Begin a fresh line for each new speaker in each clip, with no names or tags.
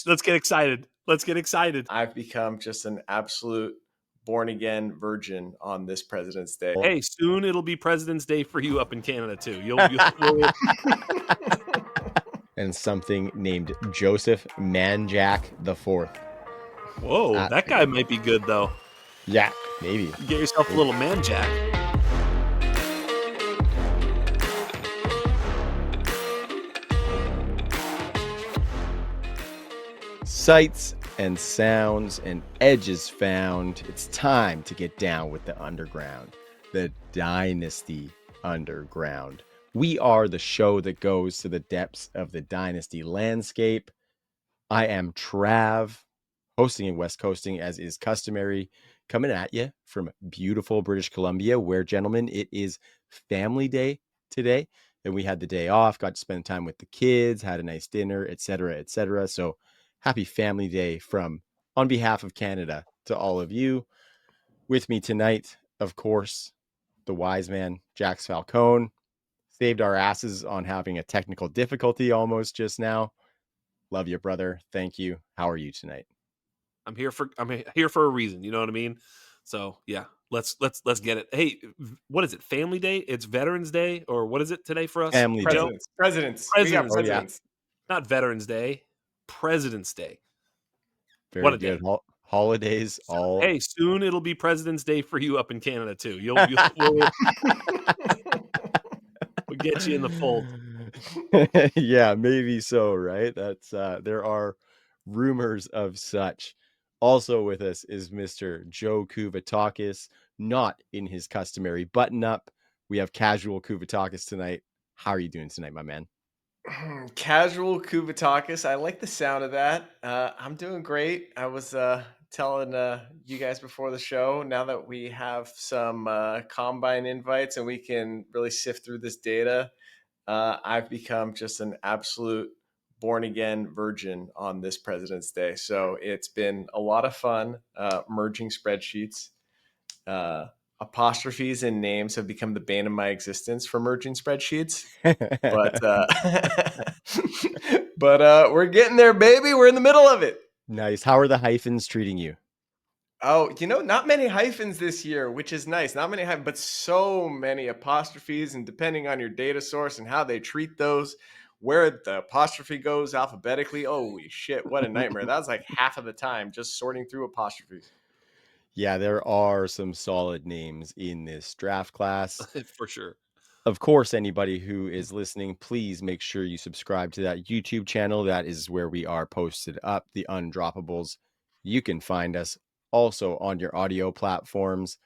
Let's get excited. Let's get excited.
I've become just an absolute born-again virgin on this President's Day.
Hey, soon it'll be President's Day for you up in Canada too.
And something named Joseph Manjack IV.
Whoa, that guy might be good though.
Yeah, maybe.
Get yourself a little man jack.
Sights and sounds and edges found. It's time to get down with the underground, the Dynasty Underground. We are the show that goes to the depths of the Dynasty landscape. I am Trav, hosting and West Coasting as is customary, coming at you from beautiful British Columbia, where, gentlemen, it is family day today. And we had the day off, got to spend time with the kids, had a nice dinner, etc., etc. So happy family day on behalf of Canada to all of you. With me tonight, of course, the wise man, Jax Falcone, saved our asses on having a technical difficulty almost just now. Love you, brother. Thank you. How are you tonight?
I'm here for a reason. You know what I mean? So yeah, let's get it. Hey, what is it? Family Day? It's Veterans Day, or what is it today for us?
Family Day.
Presidents. We got presidents.
Not Veterans Day. President's Day.
Very
what a
good.
day.
Holidays.
Hey, soon it'll be President's Day for you up in Canada too. We'll get you in the fold.
Yeah, maybe so, right? That's there are rumors of such. Also with us is Mr. Joe Kuvatakis, not in his customary button up. We have casual Kuvatakis tonight. How are you doing tonight, my man?
Casual Kuvatakis. I like the sound of that. I'm doing great. I was telling you guys before the show, now that we have some combine invites and we can really sift through this data, I've become just an absolute born-again virgin on this President's Day. So it's been a lot of fun merging spreadsheets. Apostrophes and names have become the bane of my existence for merging spreadsheets. But we're getting there, baby. We're in the middle of it.
Nice. How are the hyphens treating you?
Oh, not many hyphens this year, which is nice. Not many hyphens, but so many apostrophes. And depending on your data source and how they treat those, where the apostrophe goes alphabetically, holy shit, what a nightmare. That was like half of the time just sorting through apostrophes.
Yeah, there are some solid names in this draft class.
For sure.
Of course, anybody who is listening, please make sure you subscribe to that YouTube channel. That is where we are posted up, the Undroppables. You can find us also on your audio platforms.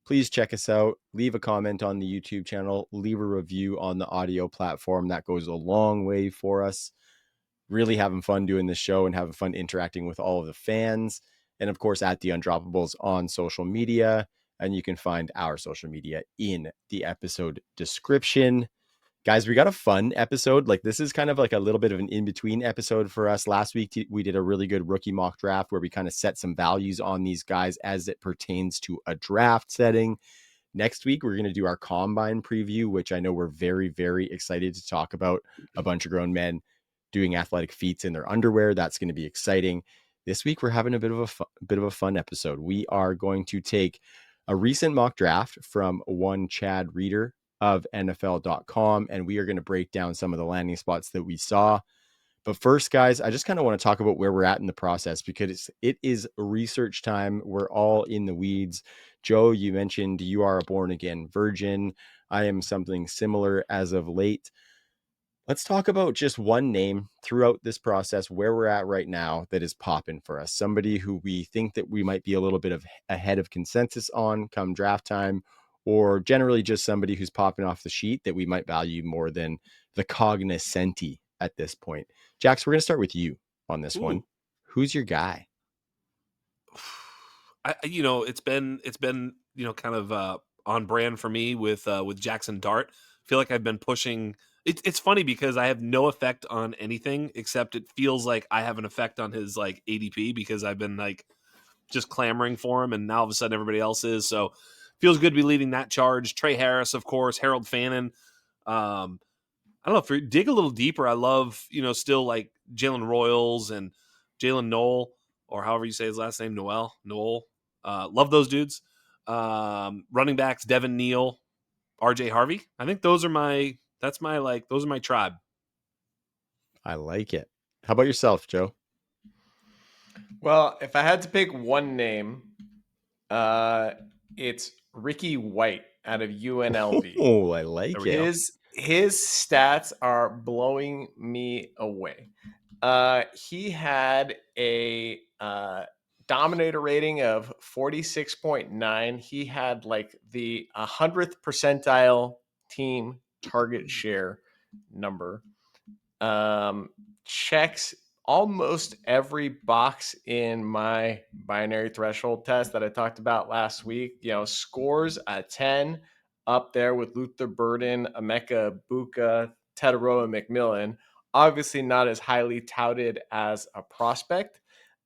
Please check us out. Leave a comment on the YouTube channel. Leave a review on the audio platform. That goes a long way for us. Really having fun doing this show and having fun interacting with all of the fans. And of course, at the Undroppables on social media. And you can find our social media in the episode description. Guys, we got a fun episode. Like, this is kind of like a little bit of an in-between episode for us. Last week, we did a really good rookie mock draft where we kind of set some values on these guys as it pertains to a draft setting. Next week, we're going to do our combine preview, which I know we're very, very excited to talk about. A bunch of grown men doing athletic feats in their underwear. That's going to be exciting. This week, we're having a bit of a fun episode. We are going to take a recent mock draft from one Chad Reeder of NFL.com, and we are going to break down some of the landing spots that we saw. But first, guys, I just kind of want to talk about where we're at in the process, because it is research time. We're all in the weeds. Joe, you mentioned you are a born-again virgin. I am something similar as of late. Let's talk about just one name throughout this process, where we're at right now, that is popping for us. Somebody who we think that we might be a little bit of ahead of consensus on come draft time, or generally just somebody who's popping off the sheet that we might value more than the cognoscenti at this point. Jax, we're going to start with you on this one. Who's your guy?
It's been kind of on brand for me with Jackson Dart. I feel like I've been pushing. It's funny because I have no effect on anything, except it feels like I have an effect on his like ADP, because I've been like just clamoring for him, and now all of a sudden everybody else is. So feels good to be leading that charge. Trey Harris, of course, Harold Fannin. I don't know, if you dig a little deeper, I love, still like Jalen Royals and Jalen Noel, or however you say his last name, Noel. Love those dudes. Running backs, Devin Neal, RJ Harvey. I think those are my tribe.
I like it. How about yourself, Joe?
Well, if I had to pick one name, it's Ricky White out of UNLV.
Oh, I like it.
His stats are blowing me away. He had a dominator rating of 46.9. He had like the 100th percentile team target share number. Checks almost every box in my binary threshold test that I talked about last week. Scores a 10, up there with Luther Burden, Emeka Buka, Tetaroa McMillan. Obviously not as highly touted as a prospect,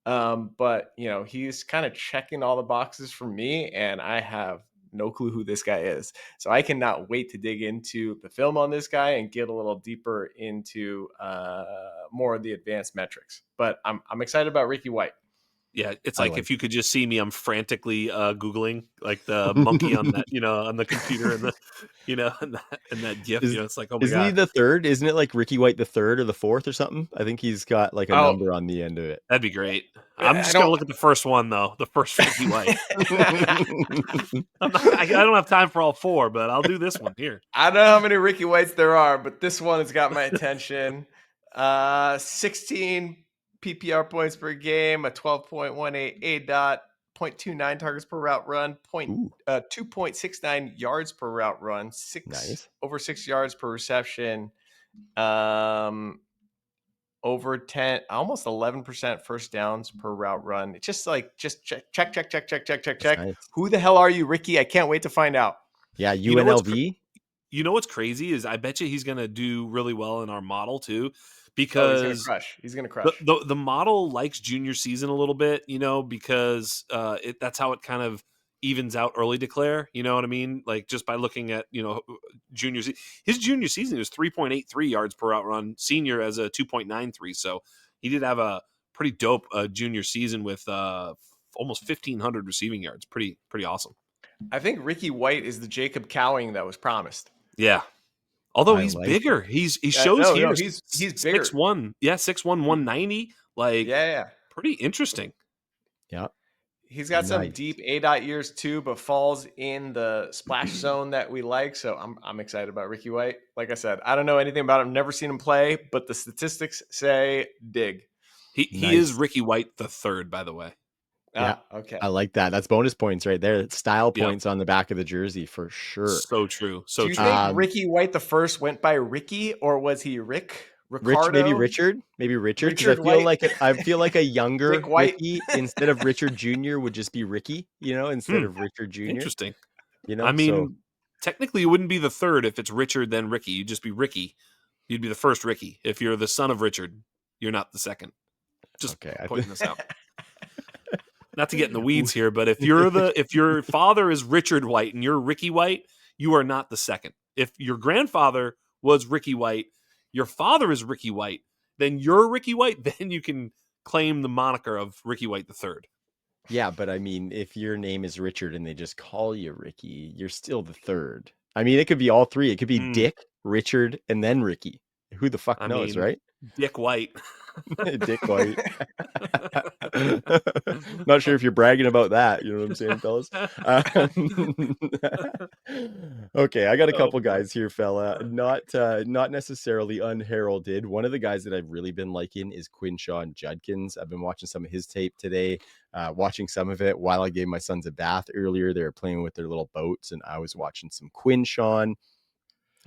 but he's kind of checking all the boxes for me, and I have no clue who this guy is. So I cannot wait to dig into the film on this guy and get a little deeper into more of the advanced metrics. But I'm excited about Ricky White.
Yeah, it's like if you could just see me, I'm frantically Googling like the monkey on that, on the computer and the, and that GIF. It's like, oh my
Isn't
God.
he the third? Isn't it like Ricky White the third or the fourth or something? I think he's got like a number on the end of it.
That'd be great. I'm just going to look at the first one, though. The first Ricky White. I don't have time for all four, but I'll do this one here.
I don't know how many Ricky Whites there are, but this one has got my attention. 16 PPR points per game, a 12.18 A dot, 0.29 targets per route run, 2.69 yards per route run, over 6 yards per reception, over 10, almost 11% first downs per route run. It's just check.
Nice.
Who the hell are you, Ricky? I can't wait to find out.
Yeah, UNLV.
You know what's crazy is I bet you he's going to do really well in our model too, because
he's going to crush.
The model likes junior season a little bit, because that's how it kind of evens out early declare. You know what I mean? Like just by looking at, his junior season was 3.83 yards per route run, senior as a 2.93. So he did have a pretty dope junior season with almost 1,500 receiving yards. Pretty awesome.
I think Ricky White is the Jacob Cowing that was promised.
Yeah. Although he's bigger. He shows here
he's bigger.
6'1". Yeah, 6'1", 190. Like,
yeah.
Pretty interesting.
Yeah.
He's got some deep A dot years too, but falls in the splash zone that we like. So I'm excited about Ricky White. Like I said, I don't know anything about him, never seen him play, but the statistics say dig.
He is Ricky White the third, by the way.
Yeah.
Okay.
I like that. That's bonus points right there. Style points on the back of the jersey for sure.
So true.
Do you think Ricky White the first went by Ricky, or was he Ricardo?
Maybe Richard. Because I feel like a younger Ricky instead of Richard Jr. would just be Ricky, instead of Richard Jr.
Interesting. Technically it wouldn't be the third if it's Richard then Ricky. You'd just be Ricky. You'd be the first Ricky. If you're the son of Richard, you're not the second. Just pointing this out. Not to get in the weeds here, but if your father is Richard White and you're Ricky White, you are not the second. If your grandfather was Ricky White, your father is Ricky White, then you're Ricky White, then you can claim the moniker of Ricky White the third.
Yeah, but I mean, if your name is Richard and they just call you Ricky, you're still the third. I mean, it could be all three. It could be Dick, Richard, and then Ricky. Who the fuck knows, right?
Dick White.
Dick White. Not sure if you're bragging about that. You know what I'm saying, fellas? Okay, I got a couple guys here, fella. Not necessarily unheralded. One of the guys that I've really been liking is Quinshawn Judkins. I've been watching some of his tape today, watching some of it while I gave my sons a bath earlier. They were playing with their little boats, and I was watching some Quinshawn.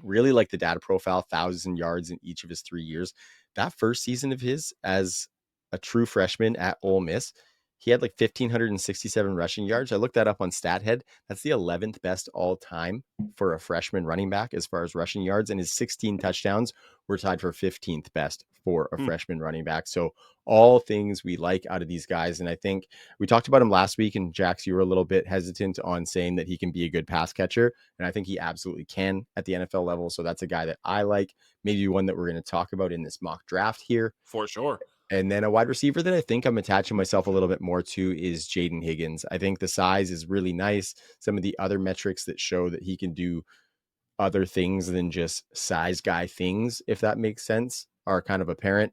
Really like the data profile, 1,000 yards in each of his 3 years. That first season of his as a true freshman at Ole Miss, he had like 1,567 rushing yards. I looked that up on StatHead. That's the 11th best all time for a freshman running back as far as rushing yards, and his 16 touchdowns were tied for 15th best for a freshman running back. So all things we like out of these guys. And I think we talked about him last week, and Jax, you were a little bit hesitant on saying that he can be a good pass catcher. And I think he absolutely can at the NFL level. So that's a guy that I like, maybe one that we're going to talk about in this mock draft here.
For sure.
And then a wide receiver that I think I'm attaching myself a little bit more to is Jaden Higgins. I think the size is really nice. Some of the other metrics that show that he can do other things than just size guy things, if that makes sense, are kind of apparent.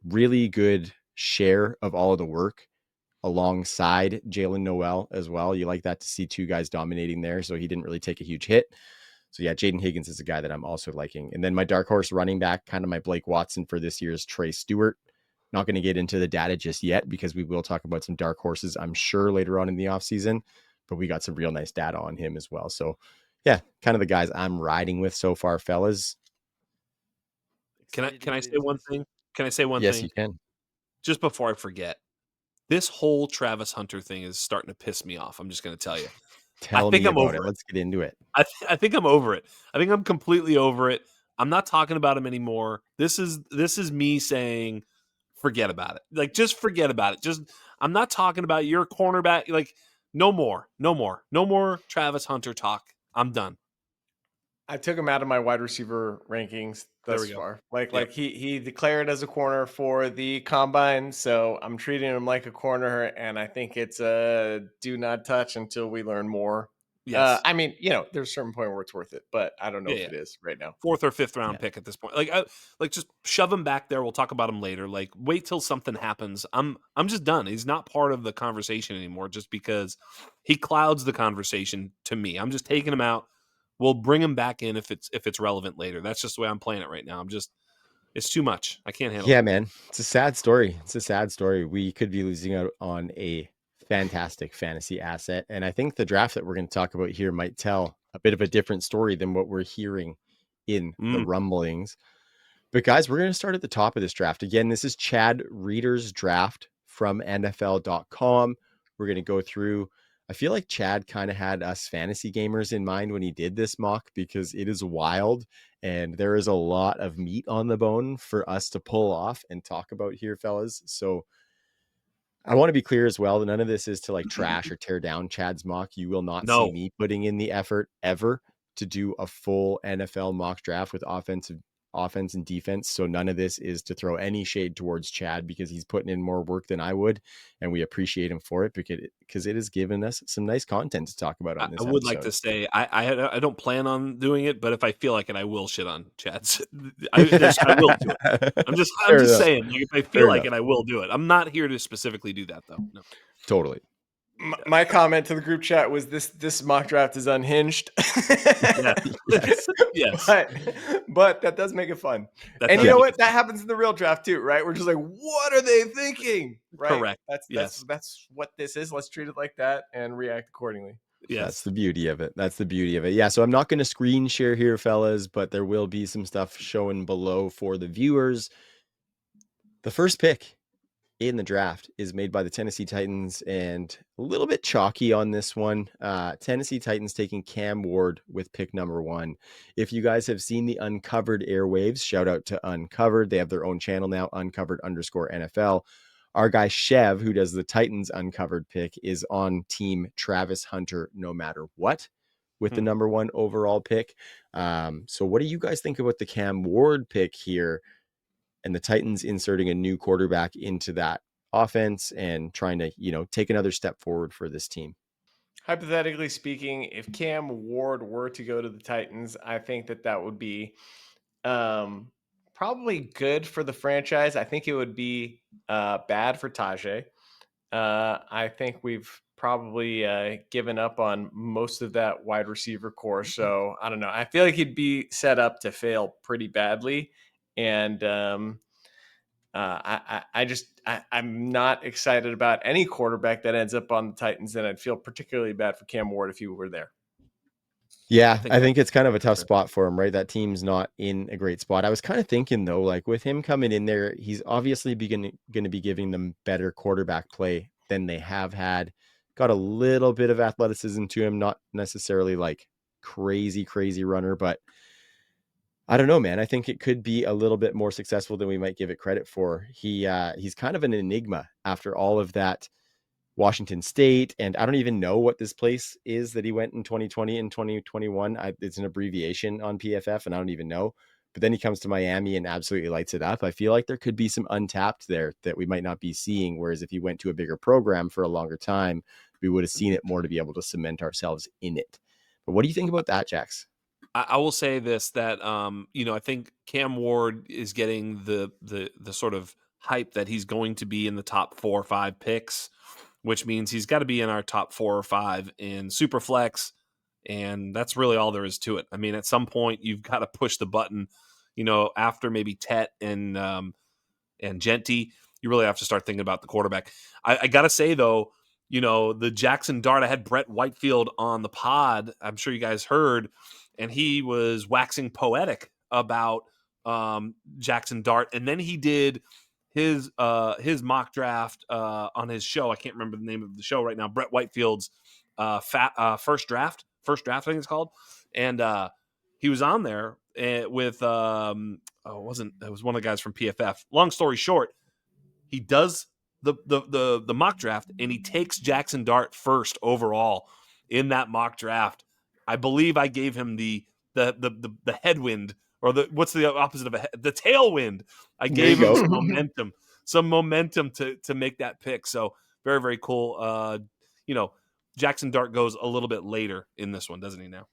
Really good share of all of the work alongside Jalen Noel as well. You like that to see two guys dominating there. So he didn't really take a huge hit. So yeah, Jaden Higgins is a guy that I'm also liking. And then my dark horse running back, kind of my Blake Watson for this year's Trey Stewart. Not going to get into the data just yet because we will talk about some dark horses, I'm sure, later on in the offseason. But we got some real nice data on him as well. So yeah, kind of the guys I'm riding with so far, fellas.
Can
Excited to
I
get
say
into
one
this.
thing? Can I say one
Yes,
thing?
you can.
Just before I forget. This whole Travis Hunter thing is starting to piss me off. I'm just going to tell you. I
Tell
think
me
I'm
about
over
it.
it.
Let's get into it.
I think I'm over it. I think I'm completely over it. I'm not talking about him anymore. This is me saying forget about it. Like just forget about it. Just I'm not talking about your cornerback. Like no more. No more. No more Travis Hunter talk. I'm done.
I took him out of my wide receiver rankings
There
thus
we go.
far.
Yep.
Like he declared as a corner for the combine, so I'm treating him like a corner, and I think it's a do not touch until we learn more.
Yes.
I mean, there's a certain point where it's worth it, but I don't know
Yeah,
if
yeah.
it is right now.
4th or 5th round
Yeah.
pick at this point. Like just shove him back there. We'll talk about him later. Like wait till something happens. I'm just done. He's not part of the conversation anymore just because he clouds the conversation to me. I'm just taking him out. We'll bring him back in if it's relevant later. That's just the way I'm playing it right now. It's too much. I can't handle
Yeah,
it.
man. It's a sad story. It's a sad story. We could be losing out on a fantastic fantasy asset. And I think the draft that we're going to talk about here might tell a bit of a different story than what we're hearing in the rumblings. But guys, we're going to start at the top of this draft. Again, this is Chad Reader's draft from NFL.com. We're going to go through. I feel like Chad kind of had us fantasy gamers in mind when he did this mock because it is wild and there is a lot of meat on the bone for us to pull off and talk about here, fellas. So I want to be clear as well that none of this is to like trash or tear down Chad's mock. You will not see
No.
me putting in the effort ever to do a full NFL mock draft with offense and defense. So none of this is to throw any shade towards Chad because he's putting in more work than I would. And we appreciate him for it because it has given us some nice content to talk about on
I
this
would like
episode.
to say I don't plan on doing it, but if I feel like it, I will shit on Chad's. I will do it. I'm
Fair
just
enough.
saying. Like if I feel
Fair
like
enough.
it, I will do it. I'm not here to specifically do that though. No.
Totally.
My comment to the group chat was this mock draft is unhinged.
Yeah.
Yes.
Yes.
but that does make it fun.
That
And
does
you know
make
what?
it
That happens in the real draft too, right? We're just like, what are they thinking? Right?
correct.
That's
Yes.
that's what this is. Let's treat it like that and react accordingly.
That's
Yes.
the beauty of it. That's the beauty of it. Yeah. So I'm not going to screen share here, fellas, but there will be some stuff showing below for the viewers. The first pick in the draft is made by the Tennessee Titans and a little bit chalky on this one. Tennessee Titans taking Cam Ward with pick number 1. If you guys have seen the Uncovered airwaves, shout out to Uncovered. They have their own channel now, Uncovered_NFL. Our guy Chev, who does the Titans Uncovered pick, is on team Travis Hunter no matter what with the number 1 overall pick. So what do you guys think about the Cam Ward pick here and the Titans inserting a new quarterback into that offense and trying to, take another step forward for this team?
Hypothetically speaking, if Cam Ward were to go to the Titans, I think that would be probably good for the franchise. I think it would be bad for Tajay. I think we've probably given up on most of that wide receiver core. So I don't know. I feel like he'd be set up to fail pretty badly. And I'm not excited about any quarterback that ends up on the Titans. And I'd feel particularly bad for Cam Ward if he were there.
Yeah, I
that's
think it's kind of a tough
fair.
spot for him, right? That team's not in a great spot. I was kind of thinking though, like with him coming in there, he's obviously going to be giving them better quarterback play than they have had. Got a little bit of athleticism to him, not necessarily like crazy runner, but I don't know, man. I think it could be a little bit more successful than we might give it credit for. He's kind of an enigma after all of that Washington State, and I don't even know what this place is that he went in 2020 and 2021. It's an abbreviation on PFF, and I don't even know. but then he comes to Miami and absolutely lights it up. I feel like there could be some untapped there that we might not be seeing. Whereas if he went to a bigger program for a longer time, we would have seen it more to be able to cement ourselves in it. But what do you think about that, Jax?
I will say this, that I think Cam Ward is getting the sort of hype that he's going to be in the top 4 or 5 picks, which means he's got to be in our top 4 or 5 in Superflex, and that's really all there is to it. I mean, at some point you've got to push the button, after maybe Tet and Genty, you really have to start thinking about the quarterback. I got to say, though, the Jackson Dart, I had Brett Whitefield on the pod. I'm sure you guys heard, and he was waxing poetic about Jackson Dart. And then he did his mock draft on his show. I can't remember the name of the show right now. Brett Whitefield's first draft, I think it's called. And he was on there with it was one of the guys from PFF. Long story short, he does the mock draft and he takes Jackson Dart first overall in that mock draft. I believe I gave him the headwind, or what's the opposite of the tailwind. I gave him some momentum to make that pick. So very, very cool. Jackson Dart goes a little bit later in this one, doesn't he now?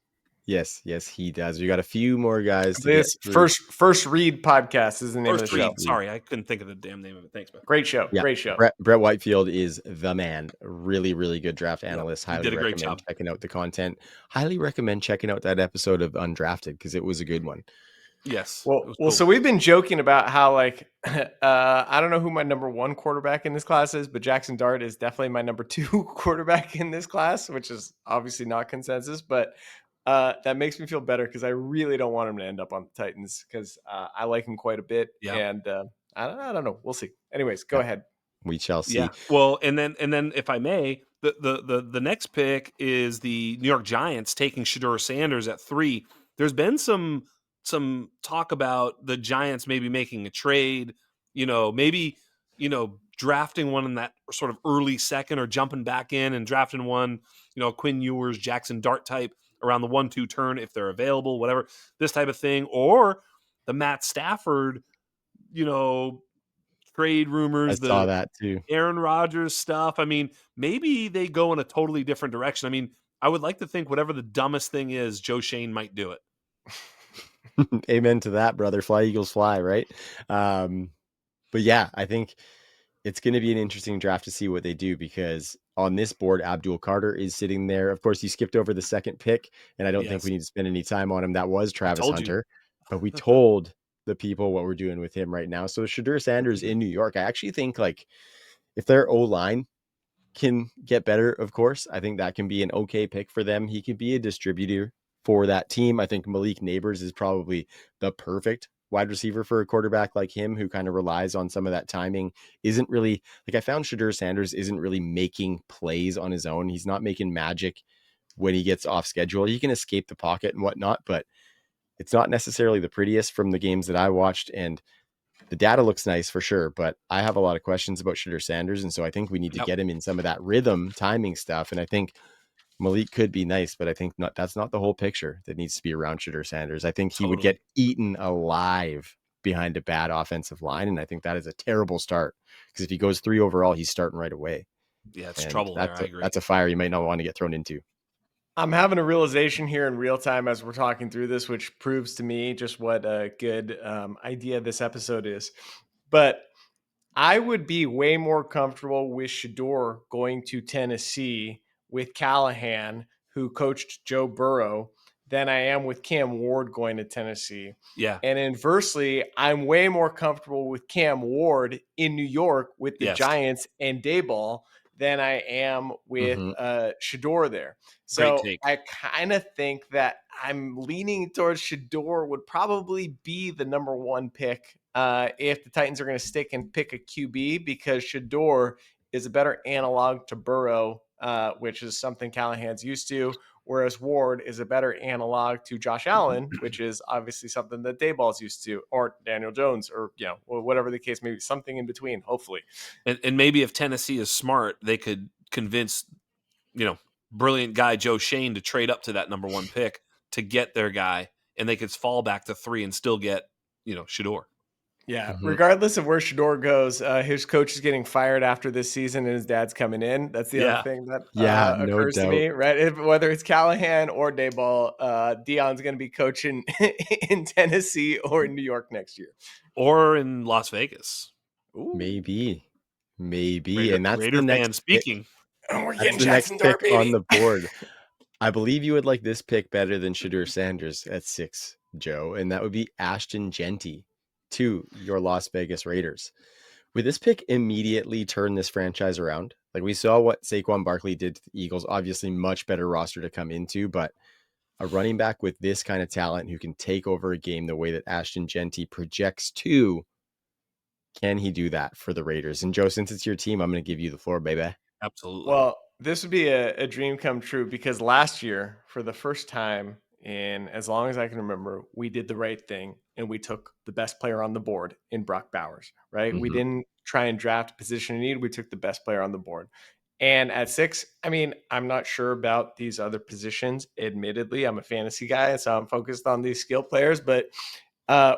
Yes, he does. We got a few more guys to
This
get through.
First Read podcast is the name of the show.
Sorry, I couldn't think of the damn name of it. Thanks, man.
Great show.
Yeah,
Great show.
Brett Whitefield is the man. Really, really good draft analyst.
He
Highly
did a great
recommend
job.
checking out the content. Highly recommend checking out that episode of Undrafted because it was a good one.
Yes.
Well,
Cool.
So we've been joking about how I don't know who my number 1 quarterback in this class is, but Jackson Dart is definitely my number 2 quarterback in this class, which is obviously not consensus, but that makes me feel better because I really don't want him to end up on the Titans because I like him quite a bit.
Yeah.
And I don't know. We'll see. Anyways, go ahead.
We shall see.
Yeah. Well, and then if I may, the next pick is the New York Giants taking Shedeur Sanders at 3. There's been some talk about the Giants maybe making a trade, maybe drafting one in that sort of early second, or jumping back in and drafting one, Quinn Ewers, Jackson Dart type around the 1-2 turn if they're available, whatever, this type of thing, or the Matt Stafford, trade rumors,
I saw that too.
Aaron Rodgers stuff. I mean, maybe they go in a totally different direction. I mean, I would like to think whatever the dumbest thing is, Joe Shane might do it.
Amen to that, brother. Fly, Eagles, fly, right? But yeah, I think it's going to be an interesting draft to see what they do because on this board, Abdul Carter is sitting there. Of course, you skipped over the second pick, and I don't think we need to spend any time on him. That was Travis Hunter, but we told the people what we're doing with him right now. So Shedeur Sanders in New York, I actually think if their O-line can get better, of course, I think that can be an okay pick for them. He could be a distributor for that team. I think Malik Neighbors is probably the perfect wide receiver for a quarterback like him who kind of relies on some of that timing. Isn't really I found Shedeur Sanders isn't really making plays on his own. He's not making magic when he gets off schedule. He can escape the pocket and whatnot, but it's not necessarily the prettiest from the games that I watched. And the data looks nice for sure, but I have a lot of questions about Shedeur Sanders. And so I think we need to get him in some of that rhythm timing stuff. And I think Malik could be nice, but I think that's not the whole picture that needs to be around Shedeur Sanders. I think he would get eaten alive behind a bad offensive line. And I think that is a terrible start because if he goes 3 overall, he's starting right away.
Yeah, it's trouble there. I agree.
That's a fire you might not want to get thrown into.
I'm having a realization here in real time as we're talking through this, which proves to me just what a good idea this episode is. But I would be way more comfortable with Shedeur going to Tennessee with Callahan, who coached Joe Burrow, than I am with Cam Ward going to Tennessee.
Yeah.
And inversely, I'm way more comfortable with Cam Ward in New York with the Giants and Daboll than I am with Shedeur there. So I kind of think that I'm leaning towards Shedeur would probably be the number 1 pick if the Titans are going to stick and pick a QB, because Shedeur is a better analog to Burrow, which is something Callahan's used to, whereas Ward is a better analog to Josh Allen, which is obviously something that Daboll's used to, or Daniel Jones, or whatever the case may be, something in between, hopefully.
And maybe if Tennessee is smart, they could convince, brilliant guy Joe Shane to trade up to that number 1 pick to get their guy, and they could fall back to 3 and still get Shador.
Yeah,
Mhm.
regardless of where Shador goes, his coach is getting fired after this season, and his dad's coming in. That's the other
Yeah.
thing that
Yeah, no
occurs to
doubt.
me, right? Whether it's Callahan or Dayball, Dion's going to be coaching in Tennessee or in New York next year.
Or in Las Vegas.
Ooh,
Maybe. Maybe.
Raider,
And that's the
Raider fan
next pick.
speaking.
we're
That's
getting
the next
Jackson
pick
Dart, baby.
on the board. I believe you would like this pick better than Shadur Sanders at 6, Joe, and that would be Ashton Genty to your Las Vegas Raiders. Would this pick immediately turn this franchise around? Like we saw what Saquon Barkley did to the Eagles, obviously much better roster to come into, but a running back with this kind of talent who can take over a game the way that Ashton Genty projects to, can he do that for the Raiders? And Joe, since it's your team, I'm going to give you the floor, baby.
Absolutely.
Well, this would be a dream come true because last year, for the first time in as long as I can remember, we did the right thing and we took the best player on the board in Brock Bowers, right? We
Mhm.
didn't try and draft a position in need. We took the best player on the board. And at 6, I mean, I'm not sure about these other positions. Admittedly, I'm a fantasy guy, so I'm focused on these skill players, but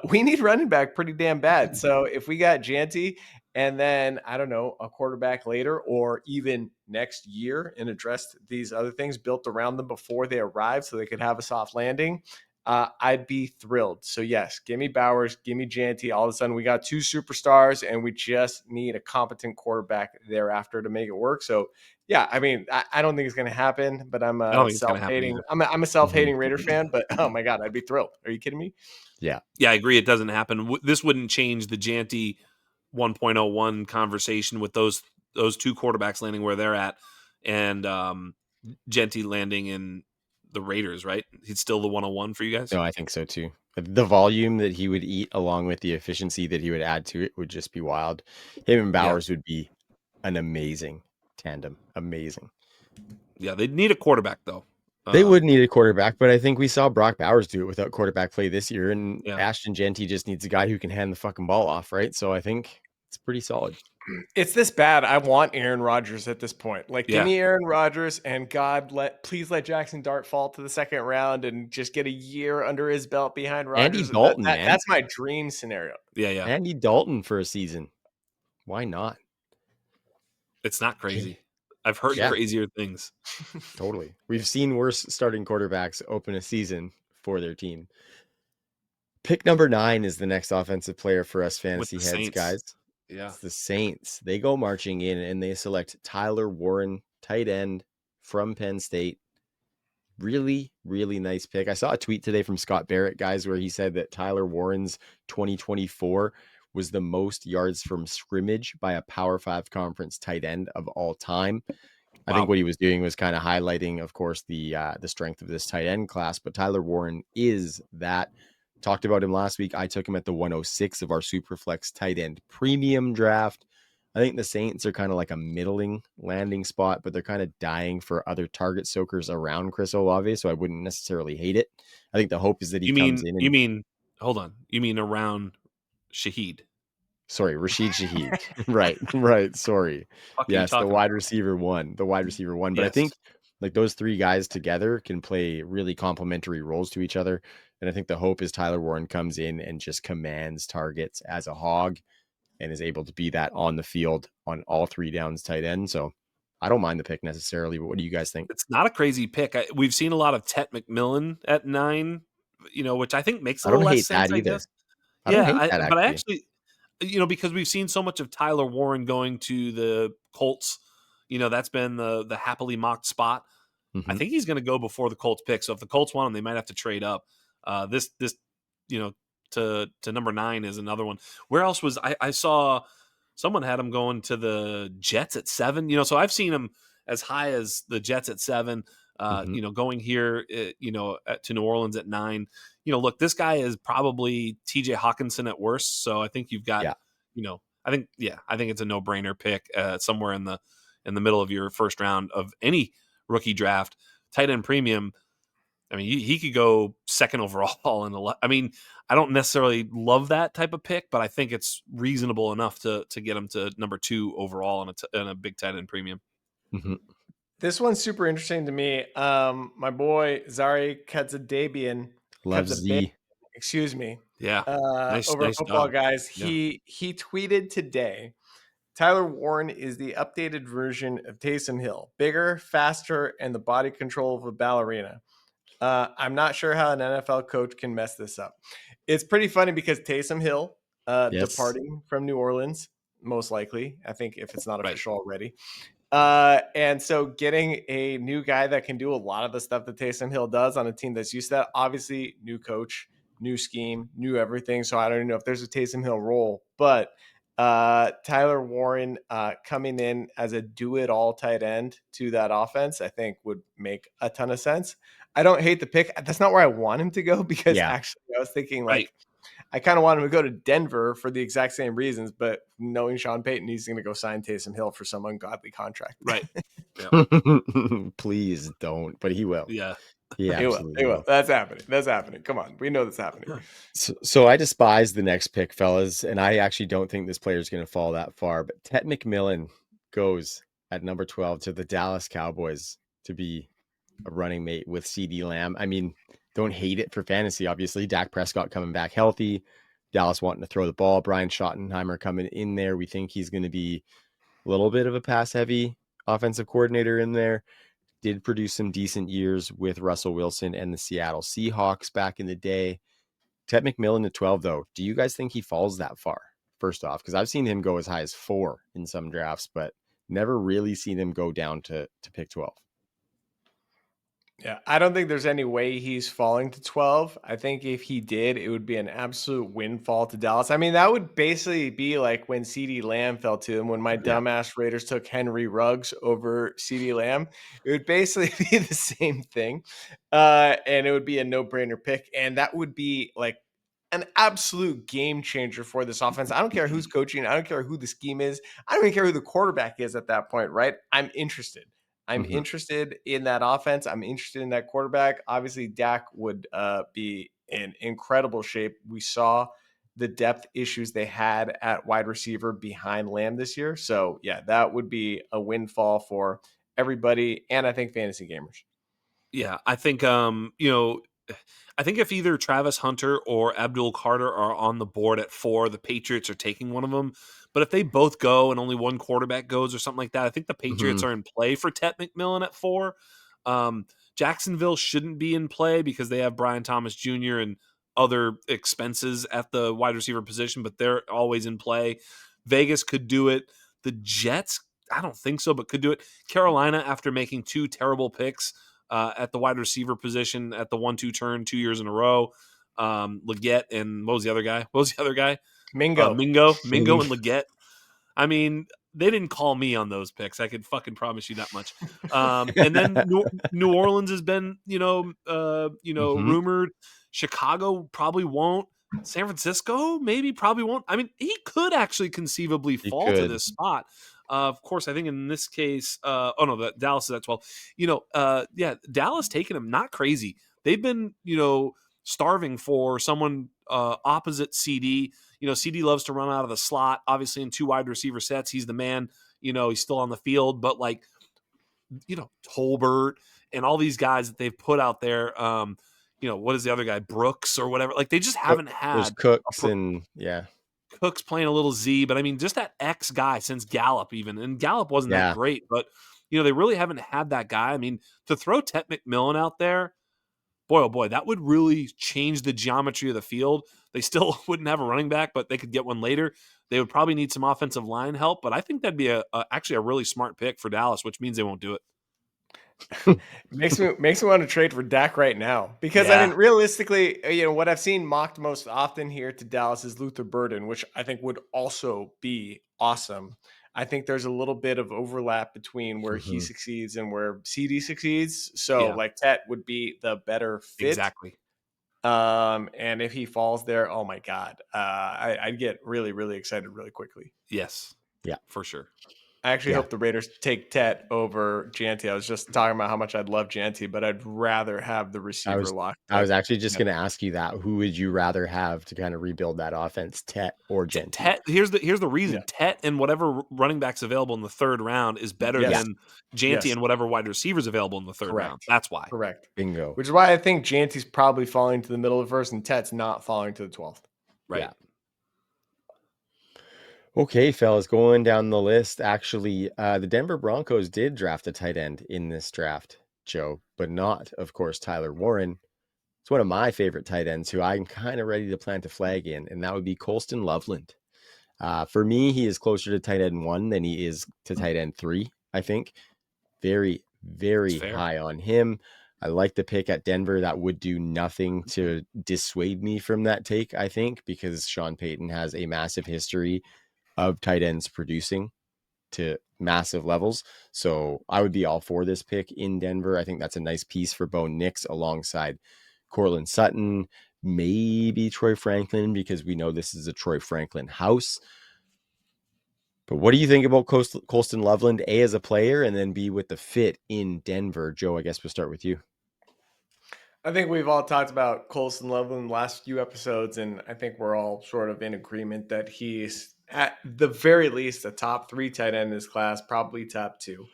we need running back pretty damn bad. So if we got Janty and then, I don't know, a quarterback later or even next year and addressed these other things built around them before they arrived so they could have a soft landing, I'd be thrilled. So yes, give me Bowers, give me Janty. All of a sudden we got 2 superstars and we just need a competent quarterback thereafter to make it work. So yeah, I mean, I don't think it's going to happen, but I'm
I don't
a
think it's going to happen
self-hating.
either.
I'm a self-hating Raider fan, but oh my God, I'd be thrilled. Are you kidding me?
Yeah.
Yeah, I agree. It doesn't happen. This wouldn't change the Janty 1.01 conversation with those 2 quarterbacks landing where they're at, and Genty landing in the Raiders. Right? He's still the 101 for you guys.
No, I think so too. The volume that he would eat along with the efficiency that he would add to it would just be wild. Him and
Yeah.
Bowers would be an amazing tandem. Amazing.
Yeah, they need a quarterback though.
They would need a quarterback, but I think we saw Brock Bowers do it without quarterback play this year, and
Yeah.
Ashton Genty just needs a guy who can hand the fucking ball off, right? So I think it's pretty solid.
It's this bad. I want Aaron Rodgers at this point. Like, give
Yeah.
me Aaron Rodgers, and God, please let Jackson Dart fall to the second round and just get a year under his belt behind
Andy
Rodgers.
Dalton, man.
That's my dream scenario.
Yeah. Yeah.
Andy Dalton for a season. Why not?
It's not crazy. I've heard
Yeah.
crazier things.
Totally. We've seen worse starting quarterbacks open a season for their team. Pick number 9 is the next offensive player for us
With
fantasy
the
heads,
Saints.
guys.
Yeah.
It's the Saints. They go marching in and they select Tyler Warren, tight end from Penn State. Really, really nice pick. I saw a tweet today from Scott Barrett, guys, where he said that Tyler Warren's 2024 was the most yards from scrimmage by a Power 5 conference tight end of all time. I think
Wow.
what he was doing was kind of highlighting, of course, the strength of this tight end class. But Tyler Warren is that. Talked about him last week. I took him at the 106 of our Superflex tight end premium draft. I think the Saints are kind of like a middling landing spot, but they're kind of dying for other target soakers around Chris Olave, so I wouldn't necessarily hate it. I think the hope is that he comes in.
Hold on. You mean around Shaheed?
Sorry, Rashid Shaheed. right. Sorry.
Fuck are you
Yes, the
talking
wide
about?
receiver one. But I
Yes.
think like those 3 guys together can play really complementary roles to each other. And I think the hope is Tyler Warren comes in and just commands targets as a hog and is able to be that on the field on all 3 downs tight end. So I don't mind the pick necessarily, but what do you guys think?
It's not a crazy pick. We've seen a lot of Tet McMillan at 9, which I think makes a
I
little
don't
less
hate
sense,
that
I
either.
guess.
I don't
Yeah,
hate that
but I
actually.
actually, because we've seen so much of Tyler Warren going to the Colts, that's been the happily mocked spot. I
Mhm.
think he's going to go before the Colts pick. So if the Colts want him, they might have to trade up. This to number 9 is another one. Where else was I saw someone had him going to the Jets at 7. So I've seen him as high as the Jets at 7.
Mhm.
Going here, to New Orleans at 9. Look, this guy is probably T.J. Hawkinson at worst. So I think you've got,
Yeah.
I think it's a no-brainer pick somewhere in the middle of your first round of any rookie draft. Tight end premium. I mean, he could go second overall I mean, I don't necessarily love that type of pick, but I think it's reasonable enough to get him to number 2 overall in a big tight end premium.
Mhm.
This one's super interesting to me. My boy Zari Kadzadabian
Love Z.
excuse me,
Yeah.
over at
Nice
Football
job.
Guys.
Yeah.
He tweeted today, Tyler Warren is the updated version of Taysom Hill, bigger, faster, and the body control of a ballerina. I'm not sure how an NFL coach can mess this up. It's pretty funny because Taysom Hill
Yes.
departing from New Orleans, most likely, I think if it's not
Right.
official already. And so getting a new guy that can do a lot of the stuff that Taysom Hill does on a team that's used to that, obviously new coach, new scheme, new everything. So I don't even know if there's a Taysom Hill role, but Tyler Warren coming in as a do-it-all tight end to that offense, I think would make a ton of sense. I don't hate the pick. That's not where I want him to go because
Yeah.
actually I was thinking
Right.
like I kind of want him to go to Denver for the exact same reasons, but knowing Sean Payton, he's going to go sign Taysom Hill for some ungodly contract.
Right. Yeah.
Please don't, but he will.
Yeah.
He
He will.
absolutely
He will.
will.
That's happening. That's happening. Come on. We know that's happening.
So I despise the next pick, fellas, and I actually don't think this player is going to fall that far. But Ted McMillan goes at number 12 to the Dallas Cowboys to be a running mate with CD Lamb. I mean, don't hate it for fantasy, obviously. Dak Prescott coming back healthy, Dallas wanting to throw the ball, Brian Schottenheimer coming in there. We think he's going to be a little bit of a pass-heavy offensive coordinator in there. Did produce some decent years with Russell Wilson and the Seattle Seahawks back in the day. Ted McMillan at 12, though, do you guys think he falls that far? First off, because I've seen him go as high as 4 in some drafts, but never really seen him go down to pick 12.
Yeah, I don't think there's any way he's falling to 12. I think if he did, it would be an absolute windfall to Dallas. I mean, that would basically be like when CD Lamb fell to him, when my
Yeah.
dumbass Raiders took Henry Ruggs over CD Lamb. It would basically be the same thing. And it would be a no-brainer pick. And that would be like an absolute game changer for this offense. I don't care who's coaching. I don't care who the scheme is. I don't even care who the quarterback is at that point, right? I'm interested. I'm
Mhm.
interested in that offense. I'm interested in that quarterback. Obviously, Dak would be in incredible shape. We saw the depth issues they had at wide receiver behind Lamb this year. So, yeah, that would be a windfall for everybody and I think fantasy gamers.
Yeah, I think I think if either Travis Hunter or Abdul Carter are on the board at 4, the Patriots are taking one of them. But if they both go and only one quarterback goes or something like that, I think the Patriots
Mhm.
are in play for Ted McMillan at 4. Jacksonville shouldn't be in play because they have Brian Thomas Jr. and other expenses at the wide receiver position, but they're always in play. Vegas could do it. The Jets, I don't think so, but could do it. Carolina, after making 2 terrible picks at the wide receiver position at the 1-2 turn 2 years in a row. Leggett and what was the other guy? What was the other guy?
Mingo.
Mingo and Leggett. I mean, they didn't call me on those picks. I could fucking promise you that much. And then New Orleans has been,
Mhm.
rumored. Chicago probably won't. San Francisco maybe probably won't. I mean, he could actually conceivably
He
fall to
could.
this spot. Of course, I think in this case, that Dallas is at 12. Dallas taking him, not crazy. They've been, starving for someone opposite CD. CD loves to run out of the slot. Obviously, in 2 wide receiver sets, he's the man. He's still on the field, but like, Tolbert and all these guys that they've put out there. What is the other guy, Brooks or whatever? Like, they just haven't
There's
had
Cooks and yeah.
Cooks playing a little Z, but I mean, just that X guy since Gallup, even, and Gallup wasn't that
Yeah.
great, but they really haven't had that guy. I mean, to throw Ted McMillan out there, boy, oh boy, that would really change the geometry of the field. They still wouldn't have a running back, but they could get one later. They would probably need some offensive line help, but I think that'd be actually a really smart pick for Dallas, which means they won't do it.
Makes me want to trade for Dak right now because I mean,
Yeah,
realistically, what I've seen mocked most often here to Dallas is Luther Burden, which I think would also be awesome. I think there's a little bit of overlap between where he
Mhm.
succeeds and where CD succeeds. So,
yeah,
like, Tet would be the better fit.
exactly.
And if he falls there, oh my God, I'd get really, really excited really quickly.
Yes,
Yeah.
for sure.
I actually
Yeah.
hope the Raiders take Tet over Janty. I was just talking about how much I'd love Janty, but I'd rather have the receiver locked
I was
up.
actually just going to ask you that. Who would you rather have to kind of rebuild that offense, Tet or Genty?
Tet, here's the reason.
Yeah.
Tet and whatever running backs available in the third round is better
Yes.
than Janty
Yes.
and whatever wide receivers available in the third round.
Correct.
That's why.
Correct.
Bingo.
Which is why I think Janty's probably falling to the middle of the first and Tet's not falling to the 12th.
Right.
Yeah. Okay, fellas, going down the list. Actually, the Denver Broncos did draft a tight end in this draft, Joe, but not, of course, Tyler Warren. It's one of my favorite tight ends who I'm kind of ready to plant a flag in, and that would be Colston Loveland. For me, he is closer to tight end 1 than he is to tight end 3, I think. Very, very high on him. I like the pick at Denver. That would do nothing to dissuade me from that take, I think, because Sean Payton has a massive history of tight ends producing to massive levels. So I would be all for this pick in Denver. I think that's a nice piece for Bo Nix alongside Cortland Sutton, maybe Troy Franklin, because we know this is a Troy Franklin house. But what do you think about Colston Loveland, A, as a player, and then B, with the fit in Denver? Joe, I guess we'll start with you.
I think we've all talked about Colston Loveland the last few episodes, and I think we're all sort of in agreement that he's at the very least a top 3 tight end in this class, probably top 2.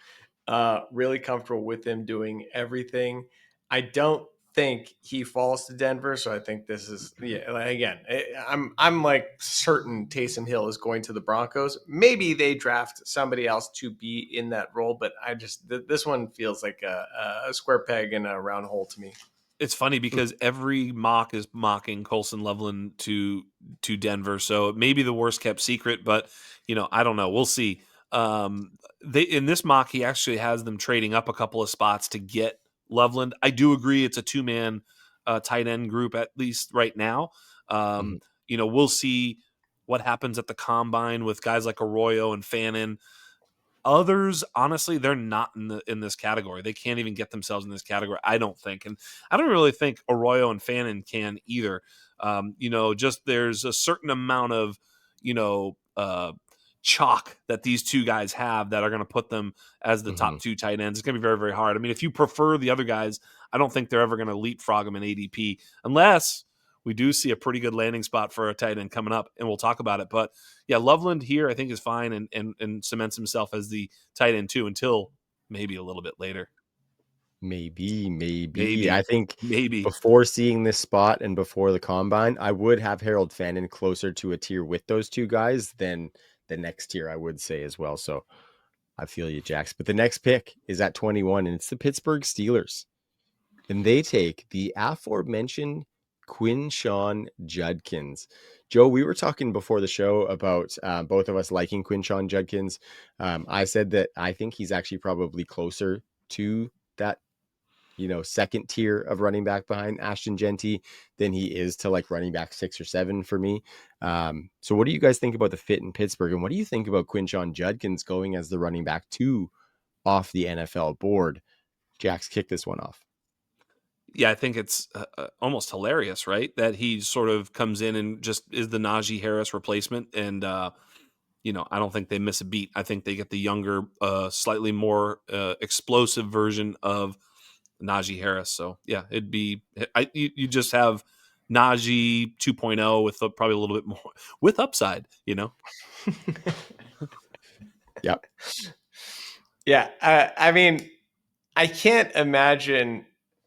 Really comfortable with him doing everything. I don't think he falls to Denver, so I think this is again. I'm like certain Taysom Hill is going to the Broncos. Maybe they draft somebody else to be in that role, but I just this one feels like a square peg in a round hole to me.
It's funny because every mock is mocking Colston Loveland to Denver, so it may be the worst kept secret, but I don't know. We'll see. They in this mock, he actually has them trading up a couple of spots to get Loveland. I do agree it's a 2-man tight end group, at least right now. We'll see what happens at the combine with guys like Arroyo and Fannin. Others, honestly, they're not in this category. They can't even get themselves in this category, I don't think. And I don't really think Arroyo and Fannin can either. Just there's a certain amount of, chalk that these two guys have that are going to put them as the top 2 tight ends. It's going to be very, very hard. I mean, if you prefer the other guys, I don't think they're ever going to leapfrog them in ADP unless we do see a pretty good landing spot for a tight end coming up, and we'll talk about it. But yeah, Loveland here I think is fine and cements himself as the tight end 2 until maybe a little bit later.
Maybe. I think
maybe
before seeing this spot and before the combine, I would have Harold Fannin closer to a tier with those 2 guys than the next tier, I would say as well. So I feel you, Jax. But the next pick is at 21, and it's the Pittsburgh Steelers. And they take the aforementioned Quinshon Judkins. Joe, we were talking before the show about both of us liking Quinshon Judkins. I said that I think he's actually probably closer to that, second tier of running back behind Ashton Genty than he is to like running back 6 or 7 for me. So what do you guys think about the fit in Pittsburgh? And what do you think about Quinshon Judkins going as the running back 2 off the NFL board? Jax, kick this one off.
Yeah, I think it's almost hilarious, right? That he sort of comes in and just is the Najee Harris replacement. And, I don't think they miss a beat. I think they get the younger, slightly more explosive version of Najee Harris. So, yeah, it'd be you just have Najee 2.0 with probably a little bit more with upside,
Yep.
Yeah. I mean, I can't imagine,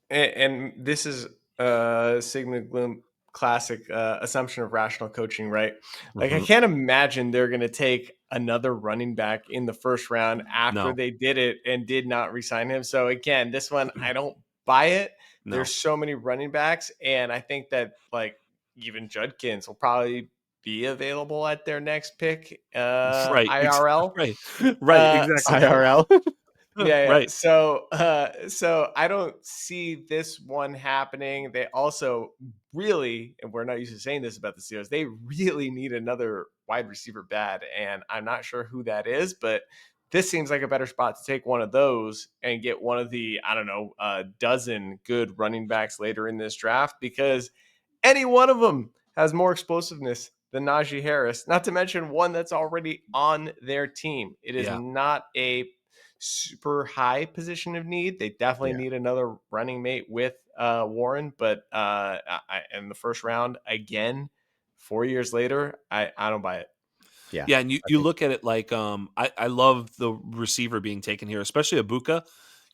and this is a Sigmund Gloom classic assumption of rational coaching, right? Like, I can't imagine they're going to take another running back in the first round after they did it and did not resign him. So, again, this one, I don't buy it.
No.
There's so many running backs, and I think that, like, even Judkins will probably be available at their next pick,
Right.
IRL.
Right. Exactly.
IRL.
Yeah.
Right.
So I don't see this one happening. They also really, and we're not used to saying this about the Steelers, they really need another wide receiver bad, and I'm not sure who that is, but this seems like a better spot to take one of those and get one of the, I don't know, dozen good running backs later in this draft, because any one of them has more explosiveness than Najee Harris, not to mention one that's already on their team. It is
Yeah.
not a super high position of need. They definitely need another running mate with Warren, but in the first round again, 4 years later, I don't buy it.
Yeah, and you look at it like I love the receiver being taken here, especially Ibuka.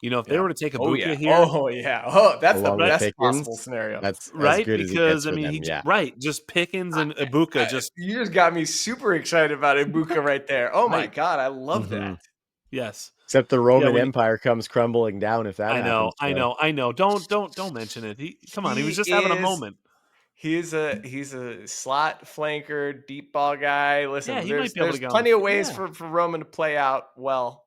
You know, if they
Yeah.
were to take
Oh
Ibuka
yeah.
here,
Oh yeah. Oh, that's the
along with
right,
best
Pickens,
possible scenario.
that's as
right,
good as it gets
because I
for
mean
them. Yeah.
just Pickens and Ibuka just
You just got me super excited about Ibuka right there. Oh my
right.
god, I love
Mhm.
that.
Yes.
Except the
Yeah,
Roman
when
Empire comes crumbling down if that
I know,
happens. So.
I know. Don't mention it. Come on, he was
He
just having a
is
moment.
he's a slot flanker, deep ball guy.
Yeah,
Listen,
he might be able to
there's
get on the
plenty of ways
yeah.
for Roman to play out well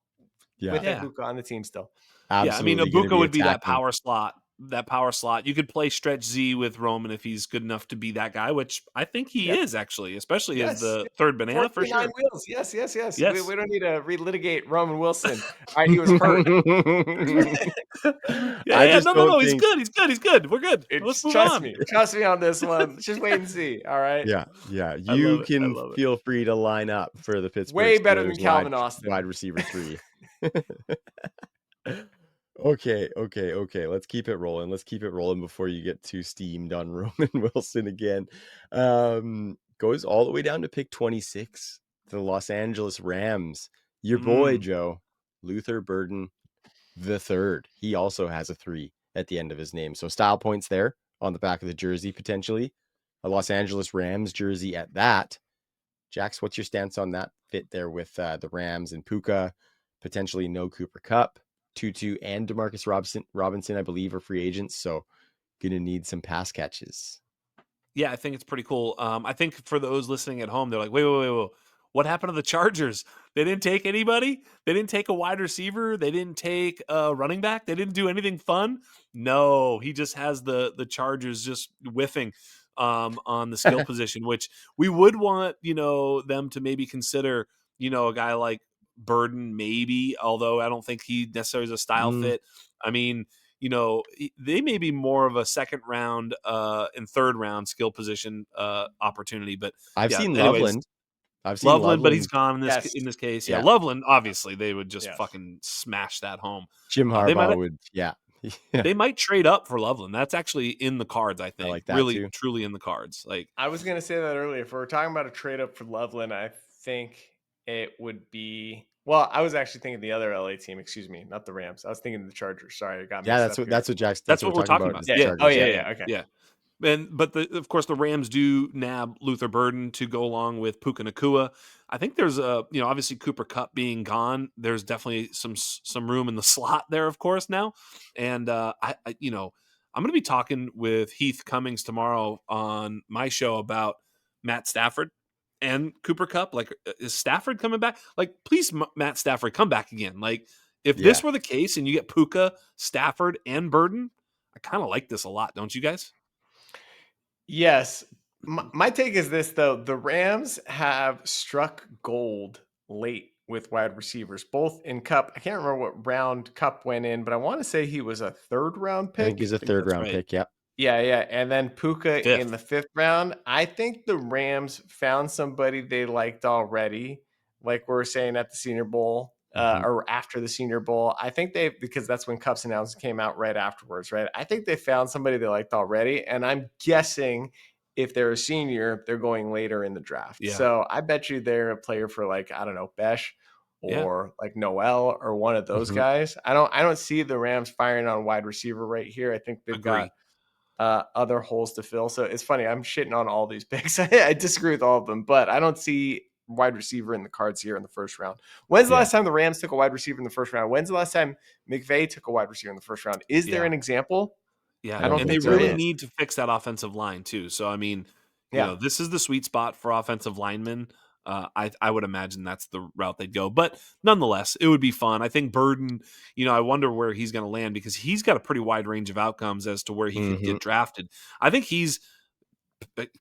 Yeah,
with
Yeah.
Ibuka on the team still.
Yeah, I mean,
absolutely going to
Ibuka
be
would be that
attacking.
power slot. That power slot. You could play stretch Z with Roman if he's good enough to be that guy, which I think he
Yeah.
is actually, especially as
Yes.
the third banana for
49
sure.
wheels. Yes, yes, yes.
Yes.
We don't need to relitigate Roman Wilson. All right, he was hurt.
Yeah,
I
yeah.
just don't
No. He's
think.
good. He's good. He's good. We're good. Let's
It's
move on.
trust me on this one. Let's just wait and see. All right.
Yeah,
I
you
love it. I
can
love it.
feel free to line up for the Pittsburgh
Way better than
Steelers
Calvin
wide
Austin.
receiver 3. Okay. Let's keep it rolling. Before you get too steamed on Roman Wilson again. Goes all the way down to pick 26, the Los Angeles Rams. Your boy, Joe, Luther Burden the third. He also has a 3 at the end of his name. So style points there on the back of the jersey, potentially. A Los Angeles Rams jersey at that. Jax, what's your stance on that fit there with the Rams and Puka? Potentially no Cooper Kupp. Tutu and Demarcus Robinson, I believe, are free agents. So going to need some pass catches.
Yeah, I think it's pretty cool. I think for those listening at home, they're like, wait. What happened to the Chargers? They didn't take anybody? They didn't take a wide receiver? They didn't take a running back? They didn't do anything fun? No, he just has the Chargers just whiffing on the skill position, which we would want, them to maybe consider, a guy like Burden, maybe, although I don't think he necessarily is a style fit. I mean, they may be more of a second round and third round skill position opportunity. But
I've
yeah,
seen
anyways,
Loveland.
But he's gone in
Yes.
this case. Yeah,
Yeah.
Loveland, obviously, they would just
Yes.
fucking smash that home.
Jim
They
Harbaugh
might
would, yeah.
they might trade up for Loveland. That's actually in the cards, I think.
like that
really,
too.
truly in the cards. Like,
I was gonna say that earlier. If we're talking about a trade up for Loveland, I think it would be. Well, I was actually thinking the other LA team. Excuse me, not the Rams. I was thinking the Chargers. Sorry, I got
Yeah,
mixed
that's
up
what
here.
Jax.
that's
That's what
what we're
we're talking
talking
about.
about.
Is the
Yeah. Oh
Chargers.
yeah. Okay.
Yeah. But of course the Rams do nab Luther Burden to go along with Puka Nacua. I think there's obviously Cooper Kupp being gone. There's definitely some room in the slot there, of course, now. And I'm going to be talking with Heath Cummings tomorrow on my show about Matt Stafford and Cooper Kupp. Like, is Stafford coming back? Like, please, Matt Stafford, come back again. Like, if
Yeah.
this were the case and you get Puka, Stafford, and Burden, I kind of like this a lot, don't you guys?
Yes. My take is this, though. The Rams have struck gold late with wide receivers, both in Cup. I can't remember what round Cup went in, but I want to say he was a third round
I think
pick.
he's a
I think
third
that's
round
right.
pick. Yep.
Yeah. And then Puka in the
5th.
5th round. I think the Rams found somebody they liked already, like we were saying at the Senior Bowl. Or after the Senior Bowl, I think because that's when Cup's announcement came out right afterwards, right? I think they found somebody they liked already, and I'm guessing if they're a senior, they're going later in the draft.
Yeah.
So I bet you they're a player for, like, I don't know, Besh
Yeah.
or like Noel or one of those guys. I don't see the Rams firing on wide receiver right here. I think they've got other holes to fill. So it's funny. I'm shitting on all these picks. I disagree with all of them, but I don't see wide receiver in the cards here in the first round. When's the last time the Rams took a wide receiver in the first round? When's the last time McVay took a wide receiver in the first round? Is there an example?
Yeah,
I don't
and they
think there
really
is.
need to fix that offensive line too. So I mean,
Yeah.
this is the sweet spot for offensive linemen. I would imagine that's the route they'd go, but nonetheless, it would be fun. I think Burden, I wonder where he's going to land because he's got a pretty wide range of outcomes as to where he could get drafted. I think he's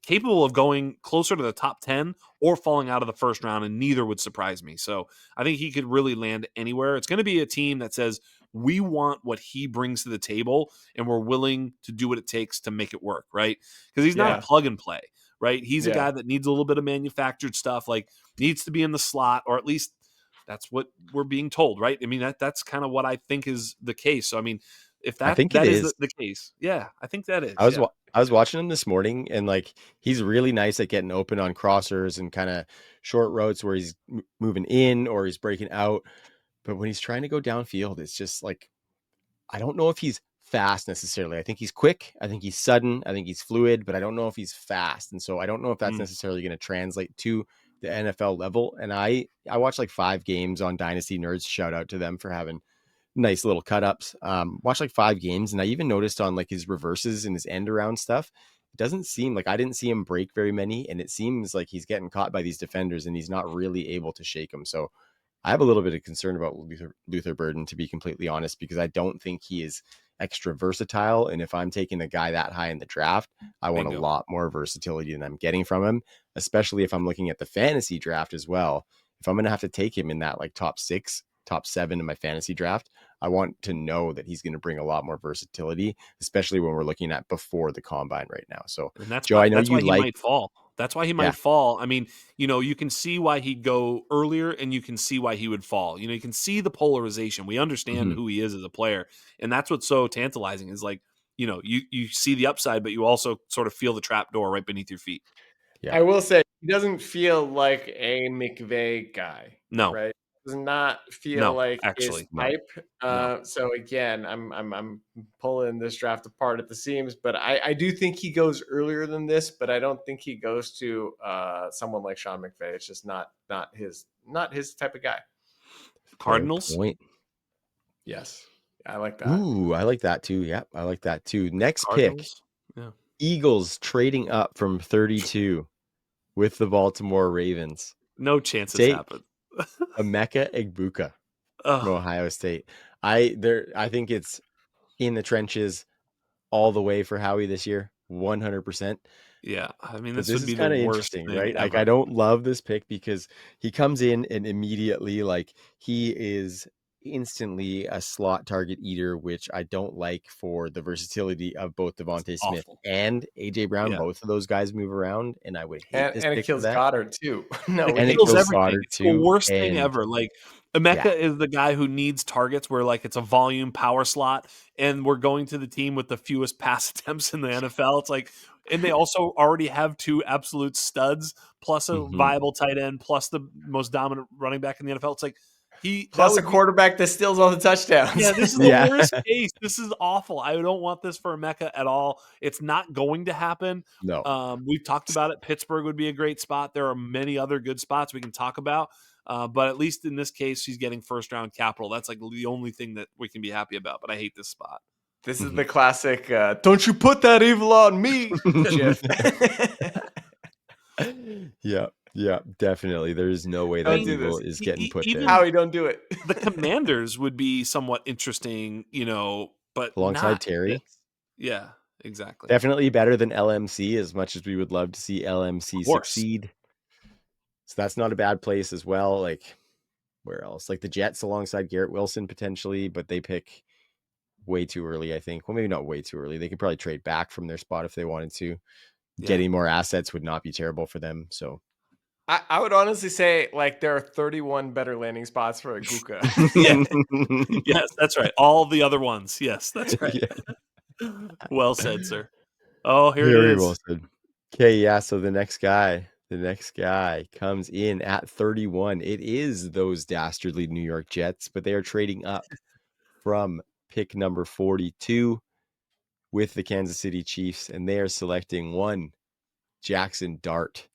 capable of going closer to the top 10 or falling out of the first round, and neither would surprise me. So I think he could really land anywhere. It's going to be a team that says, we want what he brings to the table, and we're willing to do what it takes to make it work, right? Because he's not a plug and play, right? He's a
Yeah.
guy that needs a little bit of manufactured stuff, like needs to be in the slot, or at least that's what we're being told, right? I mean, that's kind of what I think is the case. So, I mean, if
I
that
think it
that is
is.
the case, yeah, I think that is,
I was
yeah.
I was watching him this morning, and like he's really nice at getting open on crossers and kind of short routes where he's moving in or he's breaking out. But when he's trying to go downfield, it's just like I don't know if he's fast necessarily. I think he's quick. I think he's sudden. I think he's fluid, but I don't know if he's fast. And so I don't know if that's
Mm.
necessarily going to translate to the NFL level. And I watched like 5 games on Dynasty Nerds. Shout out to them for having nice little cut ups. Watched like 5 games, and I even noticed on like his reverses and his end around stuff. It doesn't seem like I didn't see him break very many, and it seems like he's getting caught by these defenders, and he's not really able to shake them. So I have a little bit of concern about Luther Burden, to be completely honest, because I don't think he is extra versatile. And if I'm taking a guy that high in the draft, I want a
Bingo.
lot more versatility than I'm getting from him, especially if I'm looking at the fantasy draft as well. If I'm going to have to take him in that like top 6, top 7 in my fantasy draft, I want to know that he's going to bring a lot more versatility, especially when we're looking at before the combine right now. So,
And that's
Joe,
why
I know
that's why
you
he
like,
might fall. That's why he
yeah,
might fall. I mean, you can see why he'd go earlier, and you can see why he would fall. You can see the polarization. We understand
mhm,
who he is as a player, and that's what's so tantalizing is like, you see the upside, but you also sort of feel the trap door right beneath your feet.
yeah,
I will say he doesn't feel like a McVay guy,
No,
right? Does not feel
no,
like his
actually,
no,
type.
no.
So again, I'm pulling this draft apart at the seams, but I do think he goes earlier than this, but I don't think he goes to someone like Sean McVay. It's just not his type of guy.
fair
Cardinals,
point.
Yes, I like that.
Ooh, I like that too. Yep, I like that too. Next pick,
Cardinals. Yeah,
Eagles trading up from 32 with the Baltimore Ravens.
no chance this
Take
happens.
Emeka Egbuka from
Oh,
Ohio State. I think it's in the trenches all the way for Howie this year, 100%.
yeah. I mean,
But
this
this
would
is
be the
kind of
worst
interesting,
thing
right? Like I
ever.
don't love this pick because he comes in and immediately like he is instantly a slot target eater, which I don't like for the versatility of both
It's
Devontae Smith
awful.
and AJ Brown.
Yeah.
Both of those guys move around, and I would hate
And
this
and it
pick for
kills
that.
Goddard too. No,
It
we
And it
hate
kills
kills
those.
everything.
Goddard
It's the
too.
worst thing
And
ever. Like,
yeah,
Emeka is the guy who needs targets where, like, it's a volume power slot, and we're going to the team with the fewest pass attempts in the NFL. It's like, and they also already have 2 absolute studs, plus a
mhm.
viable tight end, plus the most dominant running back in the NFL. It's like that
Plus a
would be
quarterback that steals all the touchdowns.
yeah, this is the
Yeah,
worst case. This is awful. I don't want this for Emeka at all. It's not going to happen.
no.
We've talked about it. Pittsburgh would be a great spot. There are many other good spots we can talk about. But at least in this case, he's getting first round capital. That's like the only thing that we can be happy about. But I hate this spot.
This is
Mhm.
the classic, "Don't you put that evil on me," GIF.
Yeah, yeah, definitely. There's no way
I
that
Don't
mean,
do
evil
this.
is getting put there.
even
Howie, don't do it.
the Commanders would be somewhat interesting, but
Alongside
not this.
Terry,
Yeah, exactly.
definitely better than LMC as much as we would love to see
Of
LMC
course.
succeed. So that's not a bad place as well. Like where else? Like the Jets alongside Garrett Wilson potentially, but they pick way too early, I think. Well, maybe not way too early. They could probably trade back from their spot if they wanted to.
Yeah.
Getting more assets would not be terrible for them. So
I would honestly say, like, there are 31 better landing spots for Aguka.
Yeah. Yes, that's right. All the other ones. Yes, that's right.
yeah.
Well said, sir. Oh, here it
Very well
is.
said. Okay, yeah. So the next guy comes in at 31. It is those dastardly New York Jets, but they are trading up from pick number 42 with the Kansas City Chiefs, and they are selecting one Jackson Dart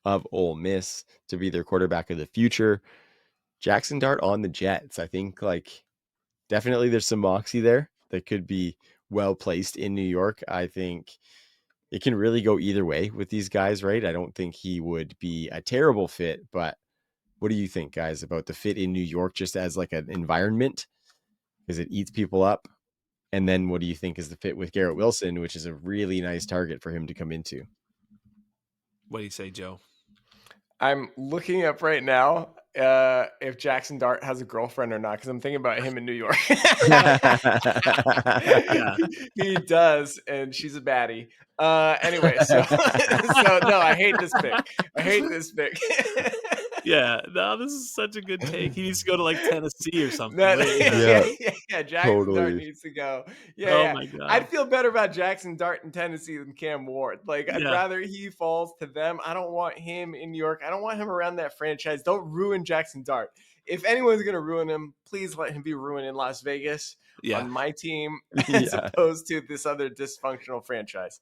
of Ole Miss to be their quarterback of the future. Jackson Dart on the Jets. I think like definitely there's some moxie there that could be well placed in New York. I think it can really go either way with these guys, right? I don't think he would be a terrible fit, but what do you think, guys, about the fit in New York just as like an environment? Because it eats people up. And then what do you think is the fit with Garrett Wilson, which is a really nice target for him to come into?
What do you say, Joe?
I'm looking up right now if Jackson Dart has a girlfriend or not because I'm thinking about him in New York.
Yeah.
He does, and she's a baddie. Anyway, so so no, I hate this pick. I hate this pick.
Yeah, no, this is such a good take. He needs to go to like Tennessee or something.
That,
But yeah.
Yeah,
yeah, Jackson Dart
totally.
needs to go. Yeah,
Oh
yeah.
my god.
I'd feel better about Jackson Dart in Tennessee than Cam Ward. Like, I'd
Yeah.
rather he falls to them. I don't want him in New York. I don't want him around that franchise. Don't ruin Jackson Dart. If anyone's gonna ruin him, please let him be ruined in Las Vegas
Yeah.
on my team as
Yeah.
opposed to this other dysfunctional franchise.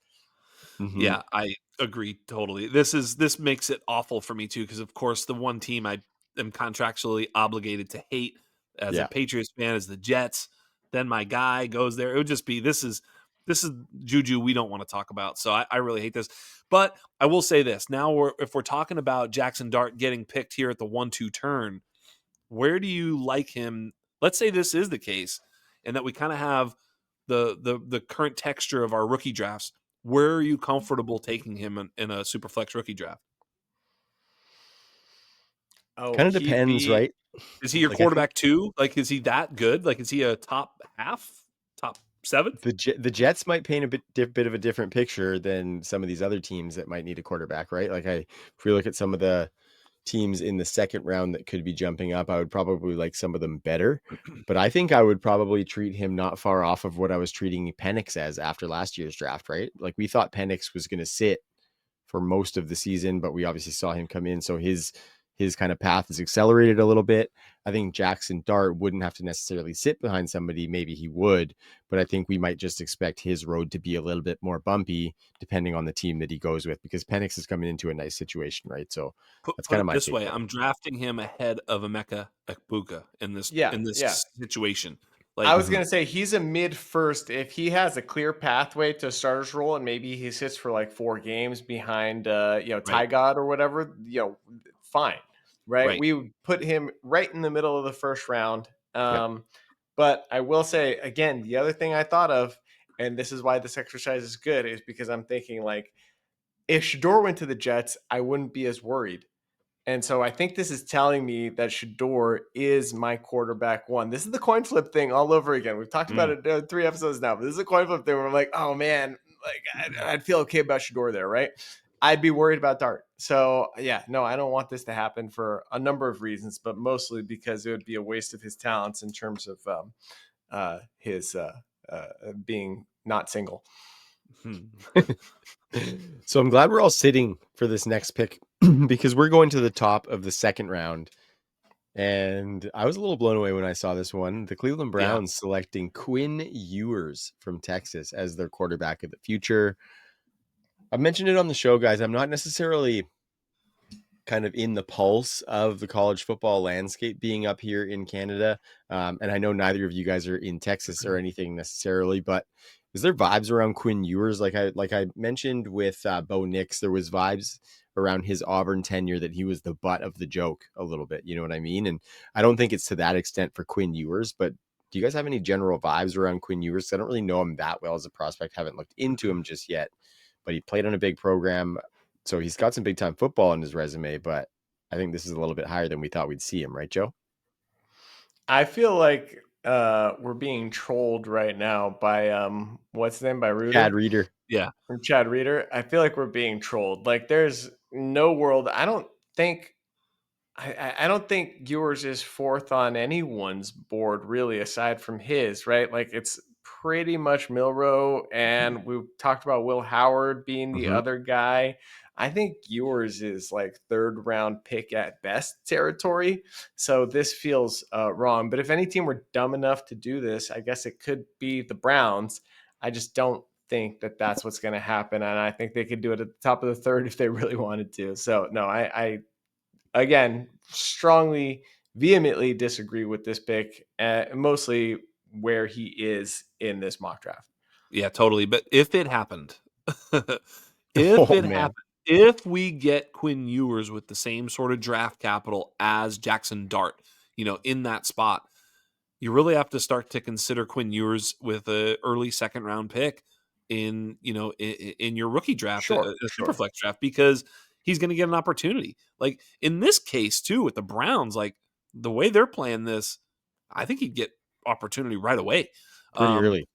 Mhm.
Yeah, I agree totally. This makes it awful for me too, because of course the one team I am contractually obligated to hate as a
Yeah.
Patriots fan is the Jets. Then my guy goes there. It would just be this is juju we don't want to talk about. So I really hate this. But I will say this. Now if we're talking about Jackson Dart getting picked here at the 1-2 turn, where do you like him? Let's say this is the case, and that we kind of have the current texture of our rookie drafts. Where are you comfortable taking him in a super flex rookie draft?
Oh,
Kind of
he'd
depends,
be
right?
Is he your
Like I think
quarterback too? Like, is he that good? Like, is he a top half, top 7?
the Jets might paint a bit of a different picture than some of these other teams that might need a quarterback, right? If we look at some of the teams in the second round that could be jumping up, I would probably like some of them better. But I think I would probably treat him not far off of what I was treating Penix as after last year's draft, right? Like we thought Penix was going to sit for most of the season, but we obviously saw him come in. So his kind of path is accelerated a little bit. I think Jackson Dart wouldn't have to necessarily sit behind somebody. Maybe he would, but I think we might just expect his road to be a little bit more bumpy depending on the team that he goes with, because Penix is coming into a nice situation, right? So that's
Put
kind of
it
my
this
take
way:
on it.
I'm drafting him ahead of Emeka Ekbuka
yeah,
in
yeah.
this situation.
I
Like,
was
Mhm.
gonna say he's a mid first. If he has a clear pathway to starter's role, and maybe he sits for like 4 games behind,
right,
Ty God or whatever, fine, right?
right.
We would put him right in the middle of the first round.
Yep.
But I will say again, the other thing I thought of, and this is why this exercise is good, is because I'm thinking like, if Shador went to the Jets, I wouldn't be as worried. And so I think this is telling me that Shador is my quarterback one. This is the coin flip thing all over again. We've talked about
Mm.
it 3 episodes now, but this is a coin flip thing where I'm like, oh man, like I'd feel okay about Shador there, right? I'd be worried about Dart. So yeah, no, I don't want this to happen for a number of reasons, but mostly because it would be a waste of his talents in terms of his being not single.
Hmm.
So I'm glad we're all sitting for this next pick because we're going to the top of the second round. And I was a little blown away when I saw this one. The Cleveland
Yeah.
Browns selecting Quinn Ewers from Texas as their quarterback of the future. I mentioned it on the show, guys. I'm not necessarily kind of in the pulse of the college football landscape being up here in Canada. And I know neither of you guys are in Texas or anything necessarily, but is there vibes around Quinn Ewers? Like I mentioned with Bo Nix, there was vibes around his Auburn tenure that he was the butt of the joke a little bit. You know what I mean? And I don't think it's to that extent for Quinn Ewers, but do you guys have any general vibes around Quinn Ewers? I don't really know him that well as a prospect. Haven't looked into him just yet, but he played on a big program. So he's got some big time football on his resume, but I think this is a little bit higher than we thought we'd see him, right, Joe?
I feel like we're being trolled right now by what's his name, by
Chad
Reuter,
Reeder.
Yeah.
from Chad Reeder. I feel like we're being trolled. Like there's no world. Think I don't think yours is fourth on anyone's board really, aside from his, right? Like it's pretty much Milrow, and we talked about Will Howard being the
Mm-hmm.
other guy. I think yours is like third round pick at best territory. So this feels wrong. But if any team were dumb enough to do this, I guess it could be the Browns. I just don't think that that's what's going to happen, and I think they could do it at the top of the third if they really wanted to. So no, I again, strongly, vehemently disagree with this pick, mostly where he is in this mock draft.
Yeah, totally. But if it happened, if
Oh
it
man.
happened, if we get Quinn Ewers with the same sort of draft capital as Jackson Dart, in that spot, you really have to start to consider Quinn Ewers with a early second round pick in your rookie draft,
Sure,
a super
sure.
flex draft, because he's going to get an opportunity. Like in this case too, with the Browns, like the way they're playing this, I think he'd get opportunity right away.
Pretty early.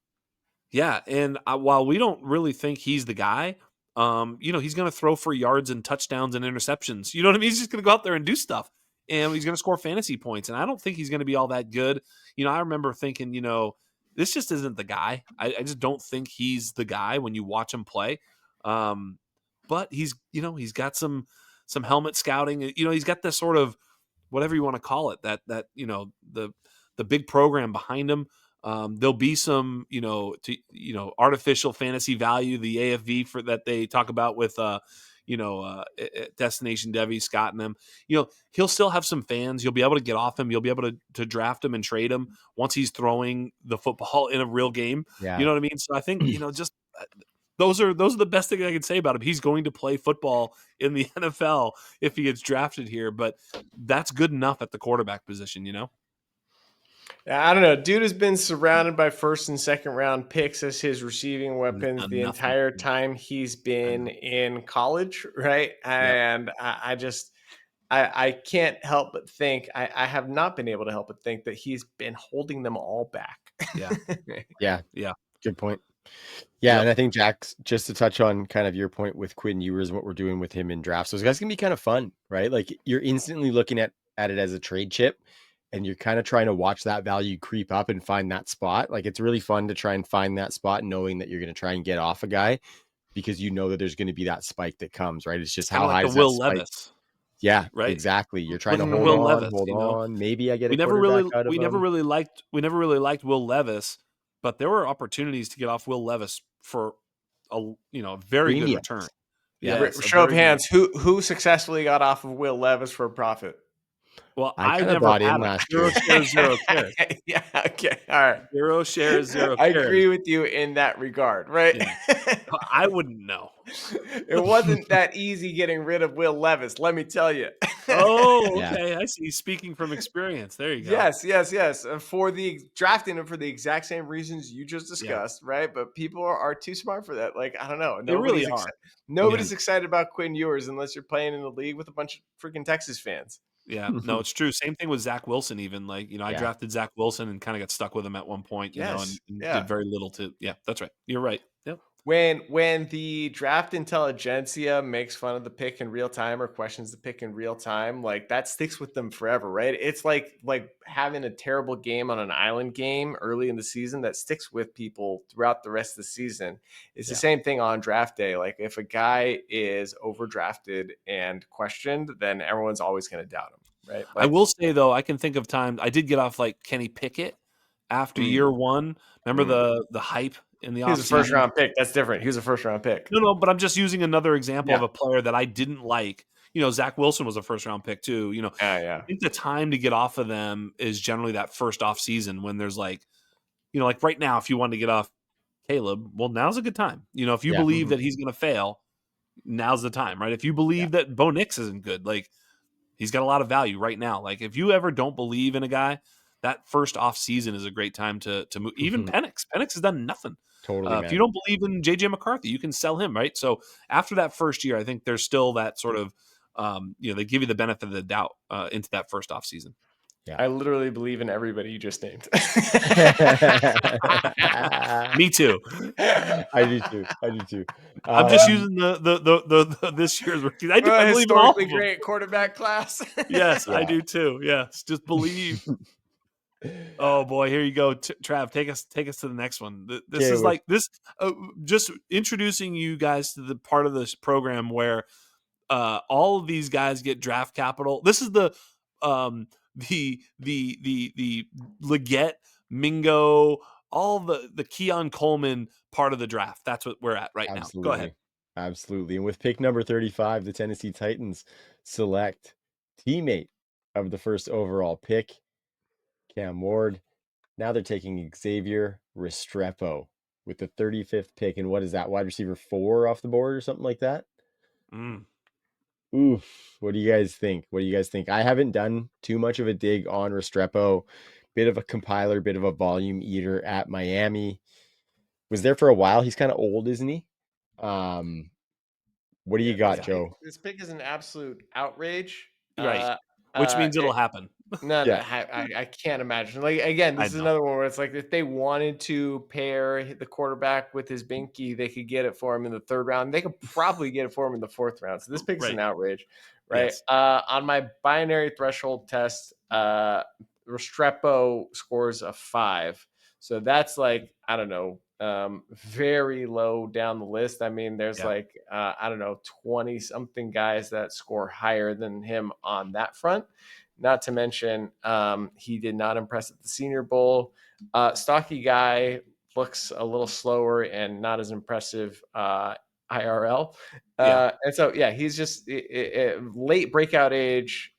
Yeah, and while we don't really think he's the guy, he's going to throw for yards and touchdowns and interceptions. You know what I mean? He's just going to go out there and do stuff, and he's going to score fantasy points. And I don't think he's going to be all that good. I remember thinking, this just isn't the guy. I just don't think he's the guy when you watch him play. But he's got some helmet scouting. He's got this sort of whatever you want to call it. That the big program behind him. There'll be some, artificial fantasy value, the AFV for that they talk about with, Destination Devi, Scott and them. He'll still have some fans. You'll be able to get off him. You'll be able to draft him and trade him once he's throwing the football in a real game.
Yeah.
You know what I mean? So I think, just those are the best things I can say about him. He's going to play football in the NFL if he gets drafted here, but that's good enough at the quarterback position,
I don't know. Dude has been surrounded by first and second round picks as his receiving weapons the entire time he's been in college, right? Yep. And I can't help but think, I have not been able to help but think that he's been holding them all back.
Yeah.
Yeah.
Good point. Yeah, yep. And I think Jack's, just to touch on kind of your point with Quinn Ewers and what we're doing with him in drafts, those guys can be kind of fun, right? Like you're instantly looking at it as a trade chip, and you're kind of trying to watch that value creep up and find that spot. Like it's really fun to try and find that spot, knowing that you're going to try and get off a guy because you know that there's going to be that spike that comes, right? It's just how high is that
Will
spike?
Levis.
Yeah,
right.
Exactly. You're trying to hold on. Maybe I get a quarterback out of him.
We never really liked Will Levis, but there were opportunities to get off Will Levis for a very good return.
Yeah. Show of hands. Who successfully got off of Will Levis for a profit?
Well, I never bought in last year. 0 shares, 0 cares.
Yeah. Okay. All right.
0 shares, 0 cares.
I agree with you in that regard, right?
Yeah. I wouldn't know.
It wasn't that easy getting rid of Will Levis, let me tell you.
Oh, okay. I see. Speaking from experience. There you go.
Yes. For drafting him for the exact same reasons you just discussed, right? But people are too smart for that. Like, I don't know.
They really are.
Nobody's excited about Quinn Ewers unless you're playing in the league with a bunch of freaking Texas fans.
Yeah, no, it's true. Same thing with Zach Wilson. Even like I drafted Zach Wilson and kind of got stuck with him at one point. And did very little to. Yeah, that's right. You're right. Yep.
When the draft intelligentsia makes fun of the pick in real time or questions the pick in real time, like that sticks with them forever, right? It's like having a terrible game on an island game early in the season that sticks with people throughout the rest of the season. It's the same thing on draft day. Like if a guy is overdrafted and questioned, then everyone's always going to doubt him, right?
I will say though, I can think of times I did get off like Kenny Pickett after year one. Remember the hype in the offseason?
He was a first round pick. That's different. He was a first round pick.
No, but I'm just using another example of a player that I didn't like. Zach Wilson was a first round pick too. I think the time to get off of them is generally that first off season when there's like right now, if you want to get off Caleb, well, now's a good time. If you believe that he's going to fail, now's the time, right? If you believe that Bo Nix isn't good, like he's got a lot of value right now. Like if you ever don't believe in a guy, that first off season is a great time to move. Even Penix has done nothing.
Totally.
If you don't believe in JJ McCarthy, you can sell him, right? So after that first year, I think there's still that sort of, they give you the benefit of the doubt into that first off season.
Yeah. I literally believe in everybody you just named.
Me too.
I do too.
I'm just using the this year's rookies. I believe in all of them.
Great quarterback class.
Yes, I do too. Yes, just believe. Oh boy, here you go, Trav. Take us to the next one. This is like this. Just introducing you guys to the part of this program where all of these guys get draft capital. This is the Leggett, Mingo, all the Keon Coleman part of the draft. That's what we're at right now. Go ahead.
Absolutely. And with pick number 35, the Tennessee Titans select teammate of the first overall pick, Cam Ward. Now they're taking Xavier Restrepo with the 35th pick. And what is that? Wide receiver 4 off the board or something like that? Oof. What do you guys think? I haven't done too much of a dig on Restrepo. Bit of a compiler, bit of a volume eater at Miami. Was there for a while. He's kind of old, isn't he? What do you got, Joe?
This pick is an absolute outrage.
Right. Which means it'll happen.
No,
Yeah.
I can't imagine. Like again,
I
this is
know.
another one where it's like if they wanted to pair the quarterback with his binky, they could get it for him in the 3rd round. They could probably get it for him in the 4th round. So this pick is an
Right.
outrage, right?
Yes.
On my binary threshold test, Restrepo scores a 5. So that's like, I don't know, very low down the list. I mean, there's
Yeah.
like, I don't know, 20 something guys that score higher than him on that front. Not to mention, he did not impress at the Senior Bowl. Stocky guy, looks a little slower and not as impressive IRL.
Yeah.
And so, yeah, he's just late breakout age.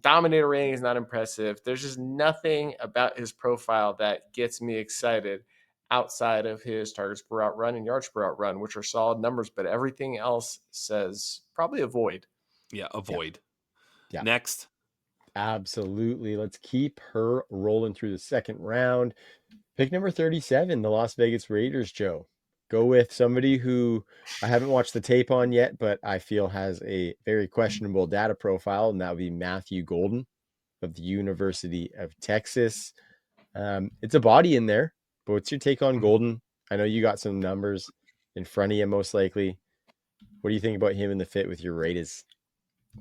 Dominator rating is not impressive. There's just nothing about his profile that gets me excited outside of his targets per route run and yards per route run, which are solid numbers, but everything else says probably avoid.
Yeah. Avoid.
Yeah.
Next.
Absolutely. Let's keep her rolling through the 2nd round. Pick number 37, the Las Vegas Raiders, Joe. Go with somebody who I haven't watched the tape on yet, but I feel has a very questionable data profile, and that would be Matthew Golden of the University of Texas. It's a body in there, but what's your take on Golden? I know you got some numbers in front of you, most likely. What do you think about him in the fit with your Raiders?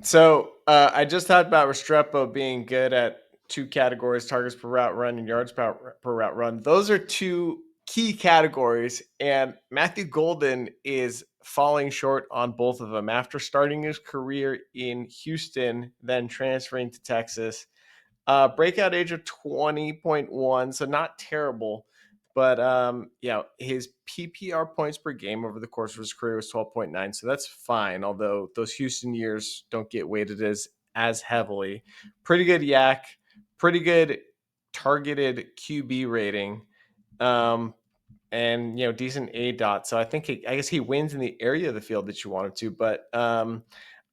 So I just talked about Restrepo being good at 2 categories: targets per route run and yards per route run. Those are 2 key categories, and Matthew Golden is falling short on both of them after starting his career in Houston, then transferring to Texas. Breakout age of 20.1, so not terrible. But yeah, his PPR points per game over the course of his career was 12.9, so that's fine. Although those Houston years don't get weighted as heavily. Pretty good yak, pretty good targeted QB rating, and decent A dot. So I think I guess he wins in the area of the field that you want him to. But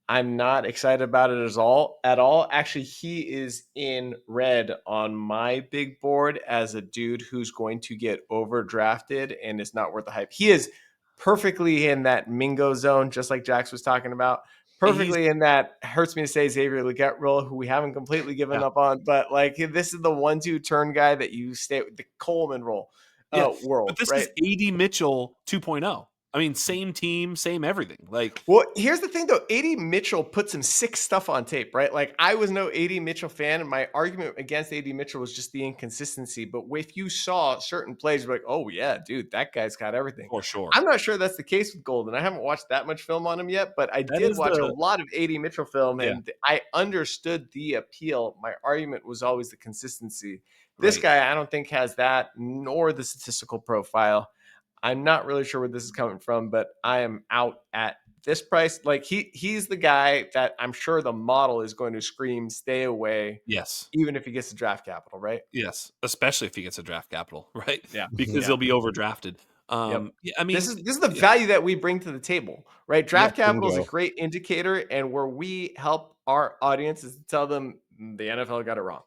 I'm not excited about it at all. Actually, he is in red on my big board as a dude who's going to get overdrafted and is not worth the hype. He is perfectly in that Mingo zone, just like Jax was talking about.
He's
Perfectly in that, hurts me to say, Xavier Legette role, who we haven't completely given
Yeah.
up on, but like this is the 1-2 turn guy that you stay with, the Coleman role.
Yeah,
World,
but this
right?
is AD Mitchell 2.0. I mean, same team, same everything. Like,
Well, here's the thing though. AD Mitchell put some sick stuff on tape, right? Like I was no AD Mitchell fan, and my argument against AD Mitchell was just the inconsistency. But if you saw certain plays, you're like, oh yeah, dude, that guy's got everything.
for sure.
I'm not sure that's the case with Golden. I haven't watched that much film on him yet, but I
That
did
is
watch a
the
lot of AD Mitchell film,
Yeah.
and I understood the appeal. My argument was always the consistency. This
Right.
guy, I don't think has that, nor the statistical profile. I'm not really sure where this is coming from, but I am out at this price. Like he's the guy that I'm sure the model is going to scream, stay away,
Yes.
even if he gets the draft capital, right?
Yes. Especially if he gets a draft capital, right?
Yeah.
Because
Yeah.
he'll be overdrafted.
Yep.
Yeah, I
This
mean,
is the value that we bring to the table, right? Draft capital is a
Bingo.
great indicator, and where we help our audience is to tell them the NFL got it wrong.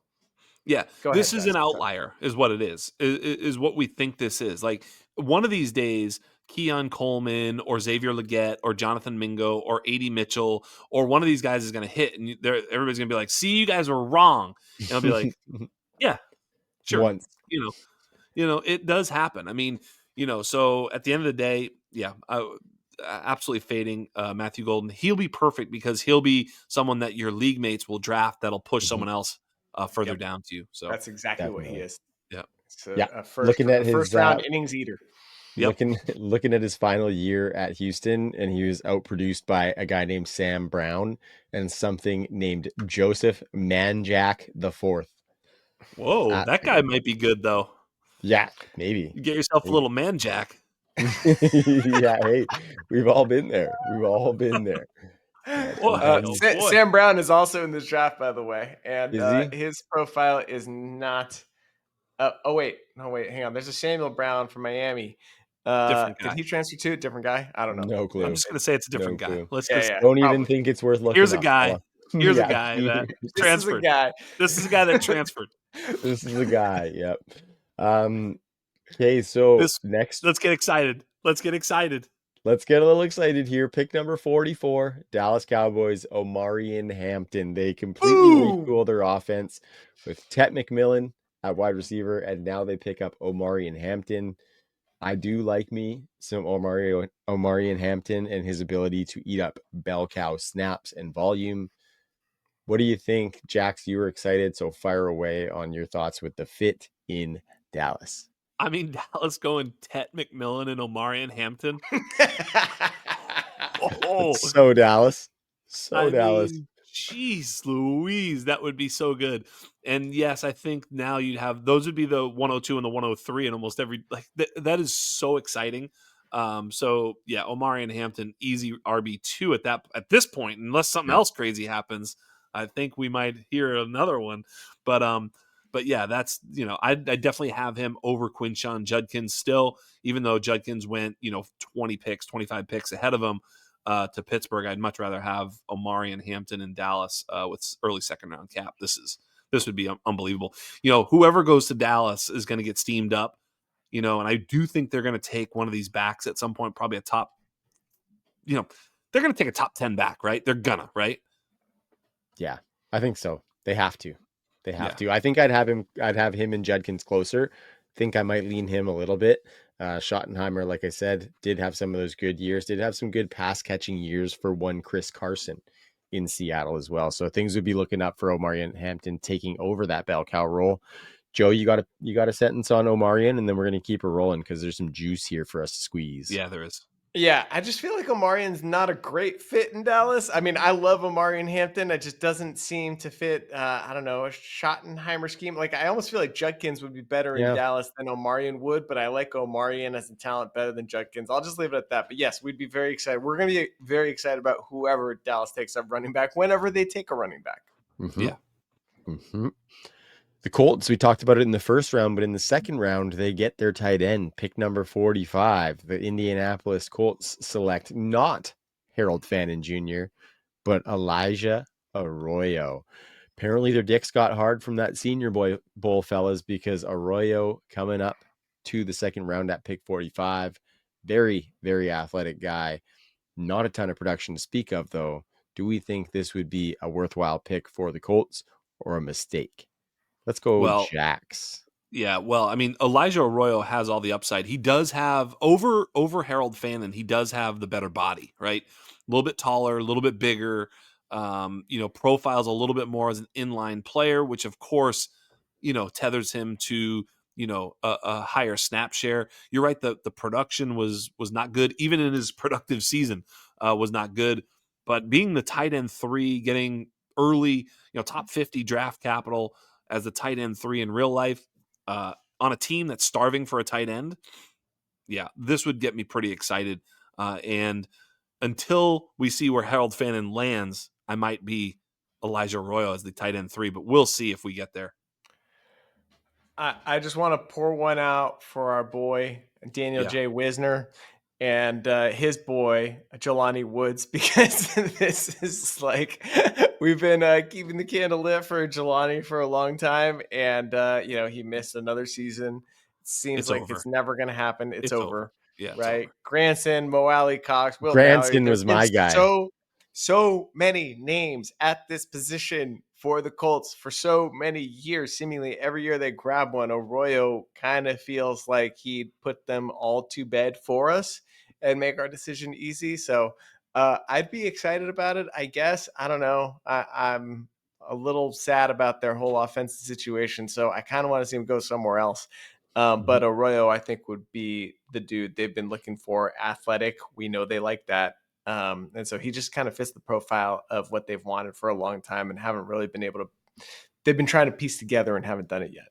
yeah,
Go
this
ahead,
is
Jackson.
an outlier, is what it is what we think this is. Like, one of these days, Keon Coleman or Xavier Legette or Jonathan Mingo or AD Mitchell or one of these guys is going to hit, and everybody's going to be like, "See, you guys were wrong," and I'll be like, "Yeah, sure."
Once.
It does happen. I mean, so at the end of the day, yeah, absolutely fading Matthew Golden. He'll be perfect because he'll be someone that your league mates will draft that'll push someone else further
Yep.
down to you. So
That's exactly what he
Definitely.
is.
yeah,
It's a,
Yeah.
a first
Looking at his
first round innings eater.
Yep.
looking at his final year at Houston, and he was outproduced by a guy named Sam Brown and something named Joseph Manjack the Fourth.
Whoa, that guy might be good though.
Yeah, maybe.
You get yourself a little man jack.
Yeah, hey, we've all been there. We've all been there.
Boy, oh boy.
Sam Brown is also in this draft, by the way, and
Is he?
his profile is not. Oh wait, no wait, hang on. There's a Samuel Brown from Miami.
Different
Did
guy.
he transfer to a different guy? I don't know.
No
I'm
clue.
just gonna say it's a
No
different guy.
clue.
Let's
Yeah,
just
yeah,
Don't even
probably.
think it's worth looking
here's a
up,
guy.
fella.
Here's a
Yeah,
guy that
This
transferred.
is a guy.
This is a guy that transferred.
This is the guy. Yep. Okay, so
This
next,
let's get excited. Let's get excited.
Let's get a little excited here. Pick number 44, Dallas Cowboys, Omarion Hampton. They completely
Ooh.
retool their offense with Tet McMillan at wide receiver, and now they pick up Omarion Hampton. I do like me some Omarion Hampton and his ability to eat up bell cow snaps and volume. What do you think, Jax? You were excited, so fire away on your thoughts with the fit in Dallas.
I mean, Dallas going Tet McMillan and Omarion Hampton. Oh,
So Dallas. So
I
Dallas.
mean, jeez Louise, that would be so good. And yes, I think now you'd have those would be the 102 and the 103 and almost every that is so exciting. So yeah, Omari and Hampton easy RB2 at this point, unless something
Yep.
else crazy happens. I think we might hear another one. But yeah, that's I definitely have him over Quinshawn Judkins still, even though Judkins went 20 picks, 25 picks ahead of him to Pittsburgh. I'd much rather have Omari and Hampton in Dallas with early second round cap. This would be unbelievable. Whoever goes to Dallas is going to get steamed up. And I do think they're going to take one of these backs at some point, probably a top. They're going to take a top 10 back, right? They're gonna, right?
Yeah, I think so. They have to. They have
Yeah.
to. I think I'd have him and Judkins closer. Think I might lean him a little bit. Schottenheimer, like I said, did have some of those good years, did have some good pass catching years for one Chris Carson in Seattle as well. So things would be looking up for Omarion Hampton taking over that bell cow role. Joe, you got a sentence on Omarion, and then we're gonna keep her rolling because there's some juice here for us to squeeze.
Yeah, there is.
Yeah, I just feel like Omarion's not a great fit in Dallas. I mean, I love Omarion Hampton. It just doesn't seem to fit, I don't know, a Schottenheimer scheme. Like, I almost feel like Judkins would be better in
Yeah.
Dallas than Omarion would, but I like Omarion as a talent better than Judkins. I'll just leave it at that. But yes, we'd be very excited. We're going to be very excited about whoever Dallas takes up running back, whenever they take a running back.
Mm-hmm.
Yeah.
Mm-hmm. The Colts, we talked about it in the first round, but in the second round, they get their tight end, pick number 45. The Indianapolis Colts select not Harold Fannin Jr., but Elijah Arroyo. Apparently, their dicks got hard from that Senior Bowl, fellas, because Arroyo coming up to the second round at pick 45. Very, very athletic guy. Not a ton of production to speak of, though. Do we think this would be a worthwhile pick for the Colts or a mistake? Let's go,
Well,
Jax.
yeah, well, I mean, Elijah Arroyo has all the upside. He does have over Harold Fannin. He does have the better body, right? A little bit taller, a little bit bigger. Profiles a little bit more as an inline player, which of course, tethers him to a higher snap share. You're right. The production was not good, even in his productive season, was not good. But being the tight end 3, getting early, top 50 draft capital as the tight end 3 in real life. On a team that's starving for a tight end, yeah, this would get me pretty excited. And until we see where Harold Fannin lands, I might be Elijah Arroyo as the tight end 3, but we'll see if we get there.
I just want to pour one out for our boy, Daniel J. Wisner, and his boy, Jelani Woods, because this is like, we've been keeping the candle lit for Jelani for a long time. And, he missed another season. It seems
It's
like
over.
it's never going to happen. It's over.
Yeah, it's
right.
over.
Granson, Mo Alley, Cox, Will Mallory.
Granson
There's
was
been
my guy.
so many names at this position for the Colts for so many years. Seemingly every year they grab one. Arroyo kind of feels like he'd put them all to bed for us and make our decision easy. So I'd be excited about it, I guess. I don't know. I'm a little sad about their whole offensive situation, so I kind of want to see him go somewhere else. But Arroyo, I think, would be the dude they've been looking for. Athletic. We know they like that. And so he just kind of fits the profile of what they've wanted for a long time and haven't really been able to. They've been trying to piece together and haven't done it yet.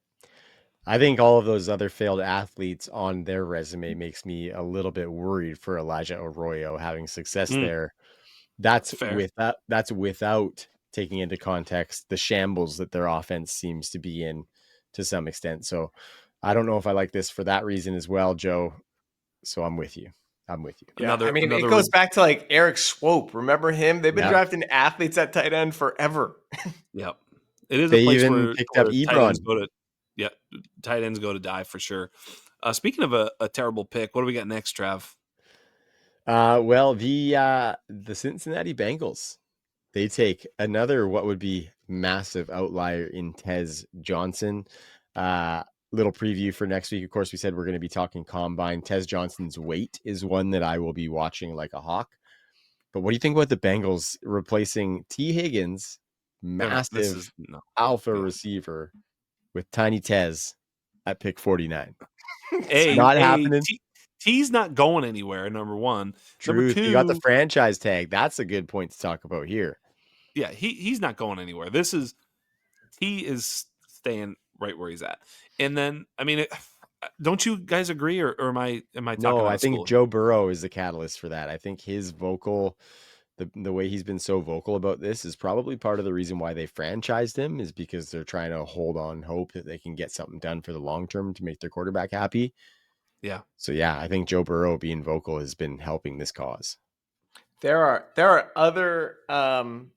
I think all of those other failed athletes on their resume makes me a little bit worried for Elijah Arroyo having success there. That's
fair.
without taking into context the shambles that their offense seems to be in to some extent. So I don't know if I like this for that reason as well, Joe. So I'm with you.
Yeah, I mean, it goes back to like Eric Swope. Remember him? They've been drafting athletes at tight end forever.
Yep. It is
They
a place
even
where
picked up
tight ends
Ebron.
tight ends go to die for sure. Speaking of a terrible pick, what do we got next, Trav?
Well, the Cincinnati Bengals, they take another what would be massive outlier in Tez Johnson. Little preview for next week. Of course, we said we're going to be talking combine. Tez Johnson's weight is one that I will be watching like a hawk. But what do you think about the Bengals replacing T. Higgins,
They're not. This
massive
is no.
alpha
Yeah.
receiver, with Tiny Tez at pick 49? It's
A
not
a
happening.
T, T's not going anywhere. Number one. Number
Truth. You got the
two.
franchise tag. That's a good point to talk about here.
Yeah, he's not going anywhere. He is staying right where he's at. And then, I mean, don't you guys agree, or am I talking
No,
out
I
of
think
school here?
Joe Burrow is the catalyst for that. I think his the way he's been so vocal about this is probably part of the reason why they franchised him, is because they're trying to hold on hope that they can get something done for the long term to make their quarterback happy.
Yeah,
So yeah, I think Joe Burrow being vocal has been helping this cause.
There are other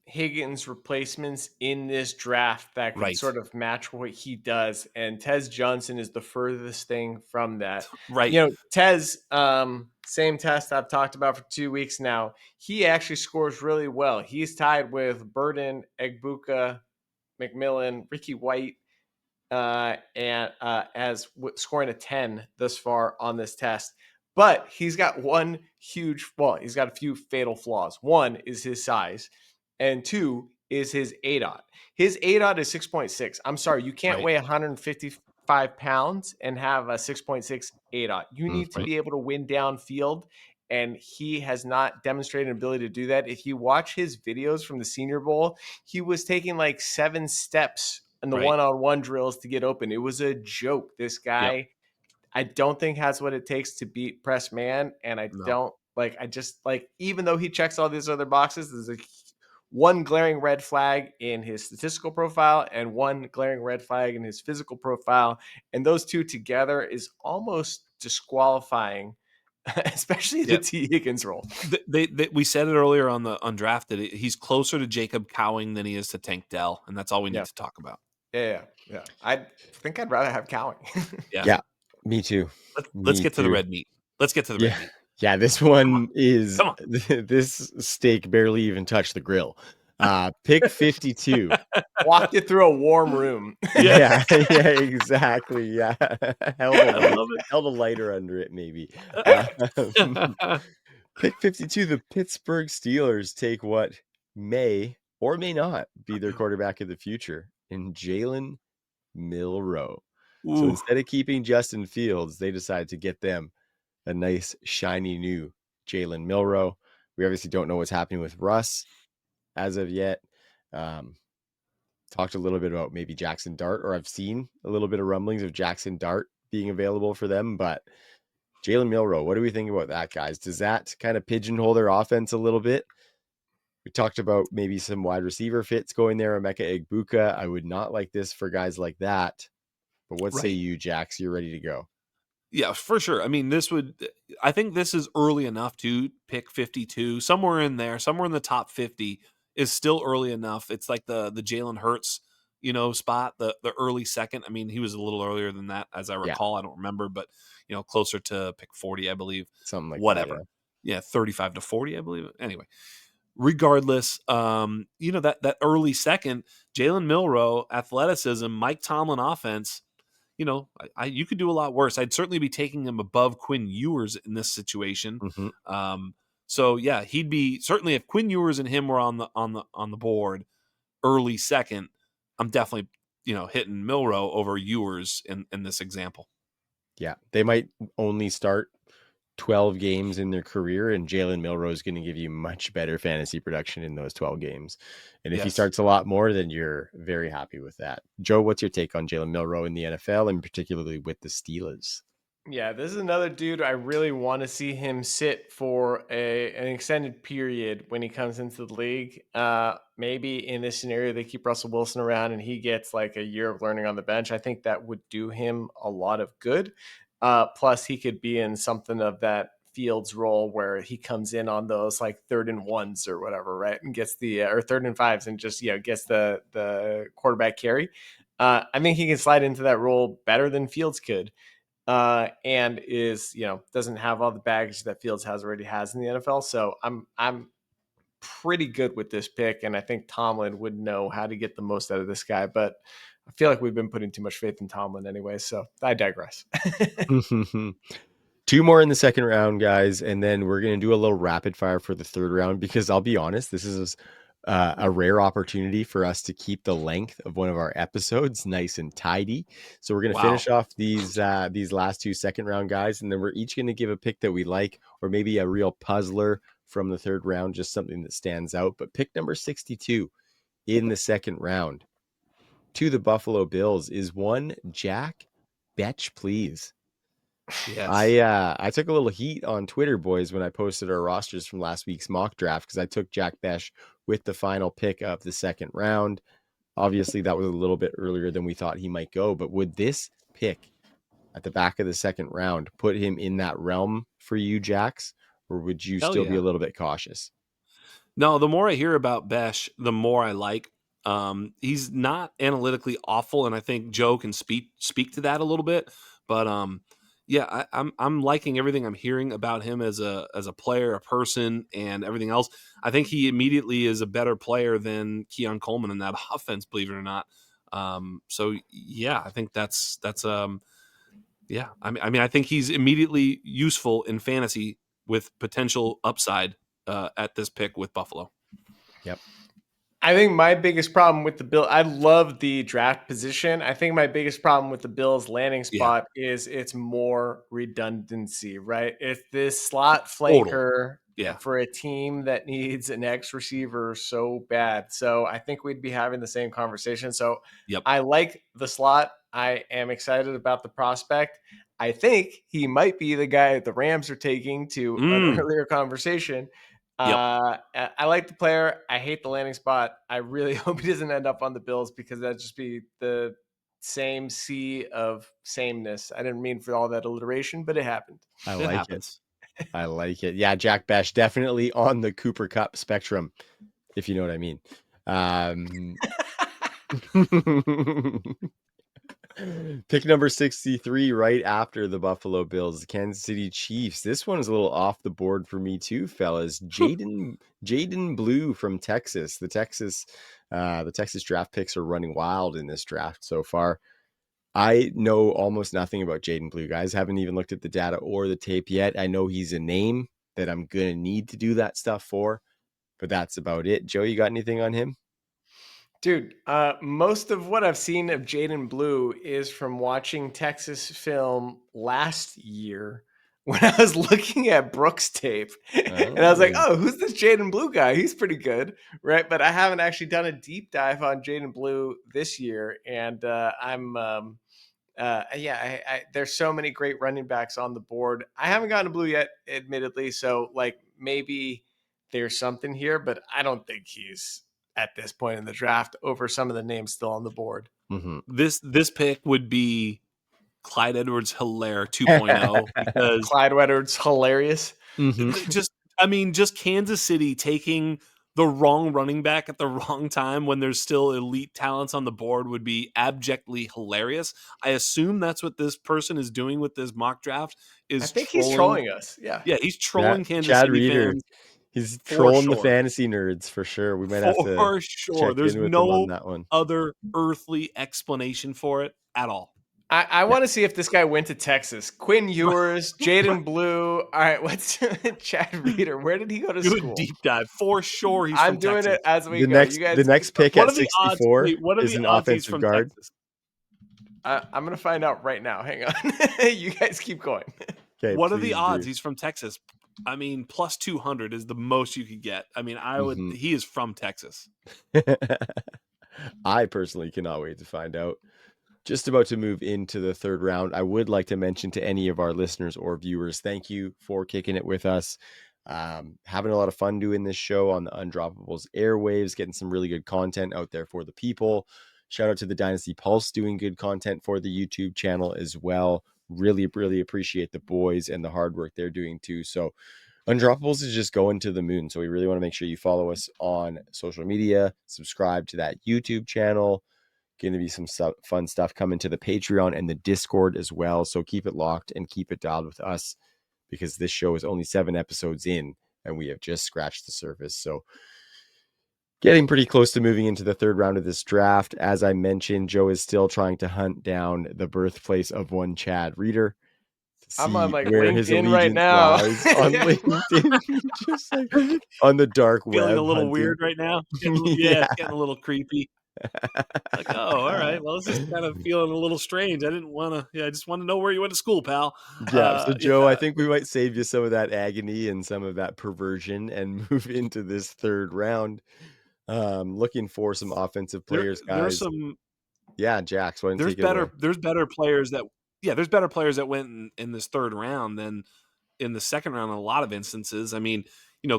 Higgins replacements in this draft that could
right,
sort of match what he does, and Tez Johnson is the furthest thing from that.
right,
You know, Tez, same test I've talked about for 2 weeks now. He actually scores really well. He's tied with Burden, Egbuka, McMillan, Ricky White, and scoring a 10 thus far on this test. But he's got he's got a few fatal flaws. One is his size, and two is his ADOT. His ADOT is 6.6. I'm sorry, you can't
right,
weigh 155 pounds and have a 6.6 ADOT. You need to
Mhm.
right,
be able to win downfield, and he has not demonstrated an ability to do that. If you watch his videos from the Senior Bowl, he was taking like 7 steps in the
right.
one-on-one drills to get open. It was a joke. This
Yep.
guy, I don't think has what it takes to beat press man, and I
No.
don't like. I just like, even though he checks all these other boxes, there's a one glaring red flag in his statistical profile and one glaring red flag in his physical profile, and those two together is almost disqualifying, especially the
Yeah.
T Higgins role.
We said it earlier on the undrafted. He's closer to Jacob Cowing than he is to Tank Dell, and that's all we need
Yeah,
to talk about.
yeah. I think I'd rather have Cowing.
Yeah.
Yeah, me too.
Let's
Me
get to the
too.
red meat. Let's get to the red
Yeah.
meat.
Yeah, this
Come on.
one is
Come on.
this steak barely even touched the grill. Pick 52.
Walked it through a warm room.
Yeah.
Yeah, yeah, exactly. Yeah. Held a
I love
held a lighter under it, maybe.
it.
Pick 52, the Pittsburgh Steelers take what may or may not be their quarterback of the future in Jalen Milroe. So
Ooh.
instead of keeping Justin Fields, they decide to get them a nice, shiny new Jalen Milroe. We obviously don't know what's happening with Russ as of yet. Um, Talked a little bit about maybe Jackson Dart, or I've seen a little bit of rumblings of Jackson Dart being available for them. But Jalen Milroe, what do we think about that, guys? Does that kind of pigeonhole their offense a little bit? We talked about maybe some wide receiver fits going there, Emeka Egbuka. I would not like this for guys like that. But what say
Right.
you, Jax? You're ready to go.
Yeah, for sure. I mean, I think this is early enough to pick 52, somewhere in there, somewhere in the top 50 is still early enough. It's like the Jalen Hurts, spot, the early second. I mean, he was a little earlier than that, as I
Yeah,
recall. I don't remember, but, closer to pick 40, I believe.
something like that.
Whatever.
Yeah.
Yeah, 35 to 40, I believe. Anyway, regardless, that early second, Jalen Milroe, athleticism, Mike Tomlin offense, you could do a lot worse. I'd certainly be taking him above Quinn Ewers in this situation.
Mhm.
So yeah, he'd be certainly, if Quinn Ewers and him were on the board early second, I'm definitely hitting Milroe over Ewers in this example.
Yeah. They might only start 12 games in their career, and Jalen Milroe is going to give you much better fantasy production in those 12 games. And if he
Yes.
starts a lot more, then you're very happy with that. Joe, what's your take on Jalen Milroe in the NFL, and particularly with the Steelers?
Yeah, this is another dude I really want to see him sit for an extended period when he comes into the league. Maybe in this scenario, they keep Russell Wilson around and he gets like a year of learning on the bench. I think that would do him a lot of good. Plus, he could be in something of that Fields role where he comes in on those like 3rd and 1s or whatever, right? And gets the or 3rd and 5s and just gets the quarterback carry. I think he can slide into that role better than Fields could. and is, doesn't have all the baggage that Fields already has in the NFL. So I'm pretty good with this pick, and I think Tomlin would know how to get the most out of this guy. But I feel like we've been putting too much faith in Tomlin anyway, so I digress.
2 more in the second round, guys, and then we're going to do a little rapid fire for the third round, because I'll be honest, this is a rare opportunity for us to keep the length of one of our episodes nice and tidy. So we're going to finish off these last 2 second round guys, and then we're each going to give a pick that we like, or maybe a real puzzler from the third round, just something that stands out. But pick number 62 in the second round to the Buffalo Bills is one Jack Betch, please.
Yes.
I took a little heat on Twitter, boys, when I posted our rosters from last week's mock draft, because I took Jack Besh with the final pick of the second round. Obviously, that was a little bit earlier than we thought he might go, but would this pick at the back of the second round put him in that realm for you, Jax, or would you still be a little bit cautious?
No, the more I hear about Besh, the more I like. He's not analytically awful, and I think Joe can speak to that a little bit. But yeah, I'm liking everything I'm hearing about him as a player, a person, and everything else. I think he immediately is a better player than Keon Coleman in that offense, believe it or not. So yeah, I think that's yeah. I mean, I think he's immediately useful in fantasy with potential upside at this pick with Buffalo.
Yep.
I think my biggest problem with the Bill, I love the draft position. I think my biggest problem with the Bills landing spot is it's more redundancy, right? It's this slot flanker for a team that needs an X receiver so bad. So I think we'd be having the same conversation. So I like the slot. I am excited about the prospect. I think he might be the guy the Rams are taking to an earlier conversation. I like the player. I hate the landing spot. I really hope he doesn't end up on the Bills, because that'd just be the same sea of sameness. I didn't mean for all that alliteration, but it happened.
It happens.
I like it. Yeah, Jack Besh definitely on the Cooper Cup spectrum, if you know what I mean. Pick number 63 right after the Buffalo Bills, the Kansas City Chiefs. This one's a little off the board for me too, fellas. Jaden Blue from Texas. The Texas draft picks are running wild in this draft so far. I know almost nothing about Jaden Blue, guys. Haven't even looked at the data or the tape yet. I know he's a name that I'm going to need to do that stuff for, but that's about it. Joe, you got anything on him?
Dude, most of what I've seen of Jaden Blue is from watching Texas film last year when I was looking at Brooks tape. And I was like, oh, who's this Jaden Blue guy? He's pretty good, right? But I haven't actually done a deep dive on Jaden Blue this year. And there's so many great running backs on the board. I haven't gotten a Blue yet, admittedly. So, like, maybe there's something here, but I don't think he's at this point in the draft over some of the names still on the board.
Mm-hmm.
This pick would be Clyde Edwards-Helaire 2.0 because
Clyde Edwards hilarious.
Just Kansas City taking the wrong running back at the wrong time when there's still elite talents on the board would be abjectly hilarious. I assume that's what this person is doing with this mock draft.
I think he's trolling us. Yeah,
he's trolling Kansas
Chad
City
Reeder.
fans.
He's trolling the fantasy nerds for sure. We might have to check
There's
in with
no
him on that one.
other earthly explanation for it at all.
I want to see if this guy went to Texas. Quinn Ewers, Jaden Blue. All right, what's Chad Reeder? Where did he go to school?
Do a deep dive for sure. He's
I'm
from
doing
Texas.
it as we
go. The next pick at 64 is an offensive guard.
Texas?
I'm going to find out right now. Hang on. You guys keep going.
Okay,
what are the odds he's from Texas? I mean, plus 200 is the most you could get. I mean, he is from Texas.
I personally cannot wait to find out. Just about to move into the third round. I would like to mention to any of our listeners or viewers, thank you for kicking it with us. Having a lot of fun doing this show on the Undroppables airwaves, getting some really good content out there for the people. Shout out to the Dynasty Pulse doing good content for the YouTube channel as well. Really, really appreciate the boys and the hard work they're doing too. So Undroppables is just going to the moon. So we really want to make sure you follow us on social media, subscribe to that YouTube channel, Going to be some fun stuff coming to the Patreon and the Discord as well. So keep it locked and keep it dialed with us, because this show is only 7 episodes in and we have just scratched the surface. So getting pretty close to moving into the third round of this draft. As I mentioned, Joe is still trying to hunt down the birthplace of one Chad Reader to
I'm on
see
like
where his
LinkedIn right
allegiance
now.
lies on LinkedIn, just like on the dark
Feeling a
web
little
hunting.
weird right now.
Yeah.
It's getting a little creepy. Like, oh, all right. Well, this is kind of feeling a little strange. I didn't want to. Yeah, I just want to know where you went to school, pal.
Yeah. So,
Yeah,
Joe, I think we might save you some of that agony and some of that perversion and move into this third round. Looking for some offensive players,
there's
guys.
some
Yeah, Jax, why don't you take it away?
there's better players that there's better players that went in this third round than in the second round in a lot of instances. I mean,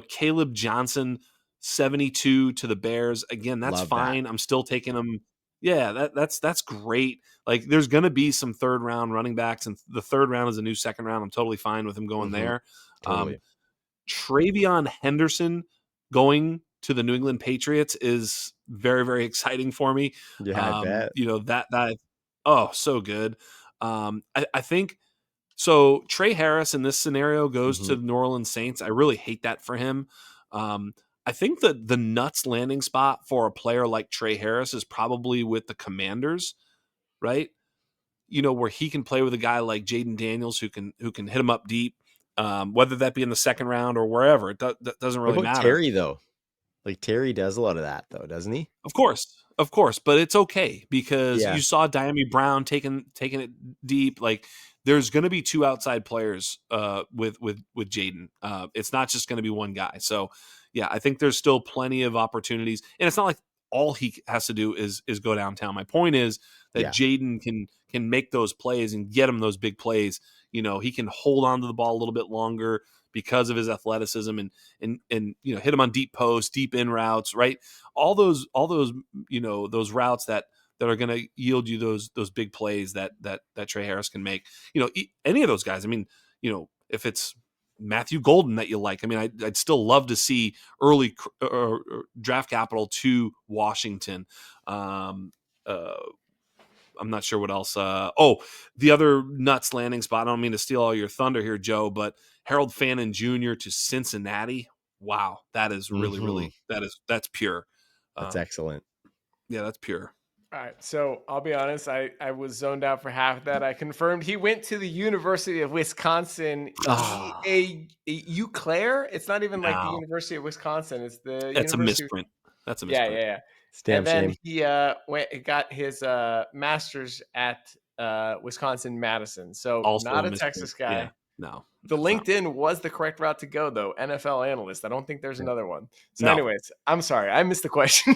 Caleb Johnson, 72 to the Bears. Again, that's
Love that.
fine. I'm still taking him. Yeah, that's great. Like, there's going to be some third round running backs, and the third round is a new second round. I'm totally fine with him going there.
Totally.
Travion Henderson going to the New England Patriots is very, very exciting for me.
Yeah, I bet.
That oh, so good. I think so. Trey Harris in this scenario goes to the New Orleans Saints. I really hate that for him. I think that the nuts landing spot for a player like Trey Harris is probably with the Commanders, right? Where he can play with a guy like Jaden Daniels who can hit him up deep, whether that be in the second round or wherever. That doesn't
What
really
about
matter.
Terry, though? Like, Terry does a lot of that, though, doesn't he?
Of course, but it's okay because
Yeah.
you saw Diami Brown taking it deep. Like, there's going to be two outside players with Jaden. It's not just going to be one guy. So, yeah, I think there's still plenty of opportunities, and it's not like all he has to do is go downtown. My point is that
Yeah.
Jaden can make those plays and get him those big plays. He can hold on to the ball a little bit longer because of his athleticism and hit him on deep posts, deep in routes, right? All those those routes that are going to yield you those big plays that Trey Harris can make. Any of those guys. I mean, if it's Matthew Golden that you like, I mean, I'd still love to see early draft capital to Washington. I'm not sure what else. The other nuts landing spot. I don't mean to steal all your thunder here, Joe, but Harold Fannin Jr. to Cincinnati. Wow, that is really, really that's pure.
That's
Um,
excellent.
yeah, that's pure.
All right, so I'll be honest, I was zoned out for half of that. I confirmed he went to the University of Wisconsin, Eau Claire. It's not even like the
No,
University of Wisconsin. It's the
that's a
University.
misprint. That's a
Yeah,
misprint.
yeah, yeah.
It's a damn
And then
shame.
he got his master's at Wisconsin Madison. So
Also
not
a
a
misprint.
Texas guy.
Yeah, no,
The
that's not.
LinkedIn was the correct route to go, though. NFL analyst. I don't think there's another one. So,
No.
anyways, I'm sorry. I missed the question.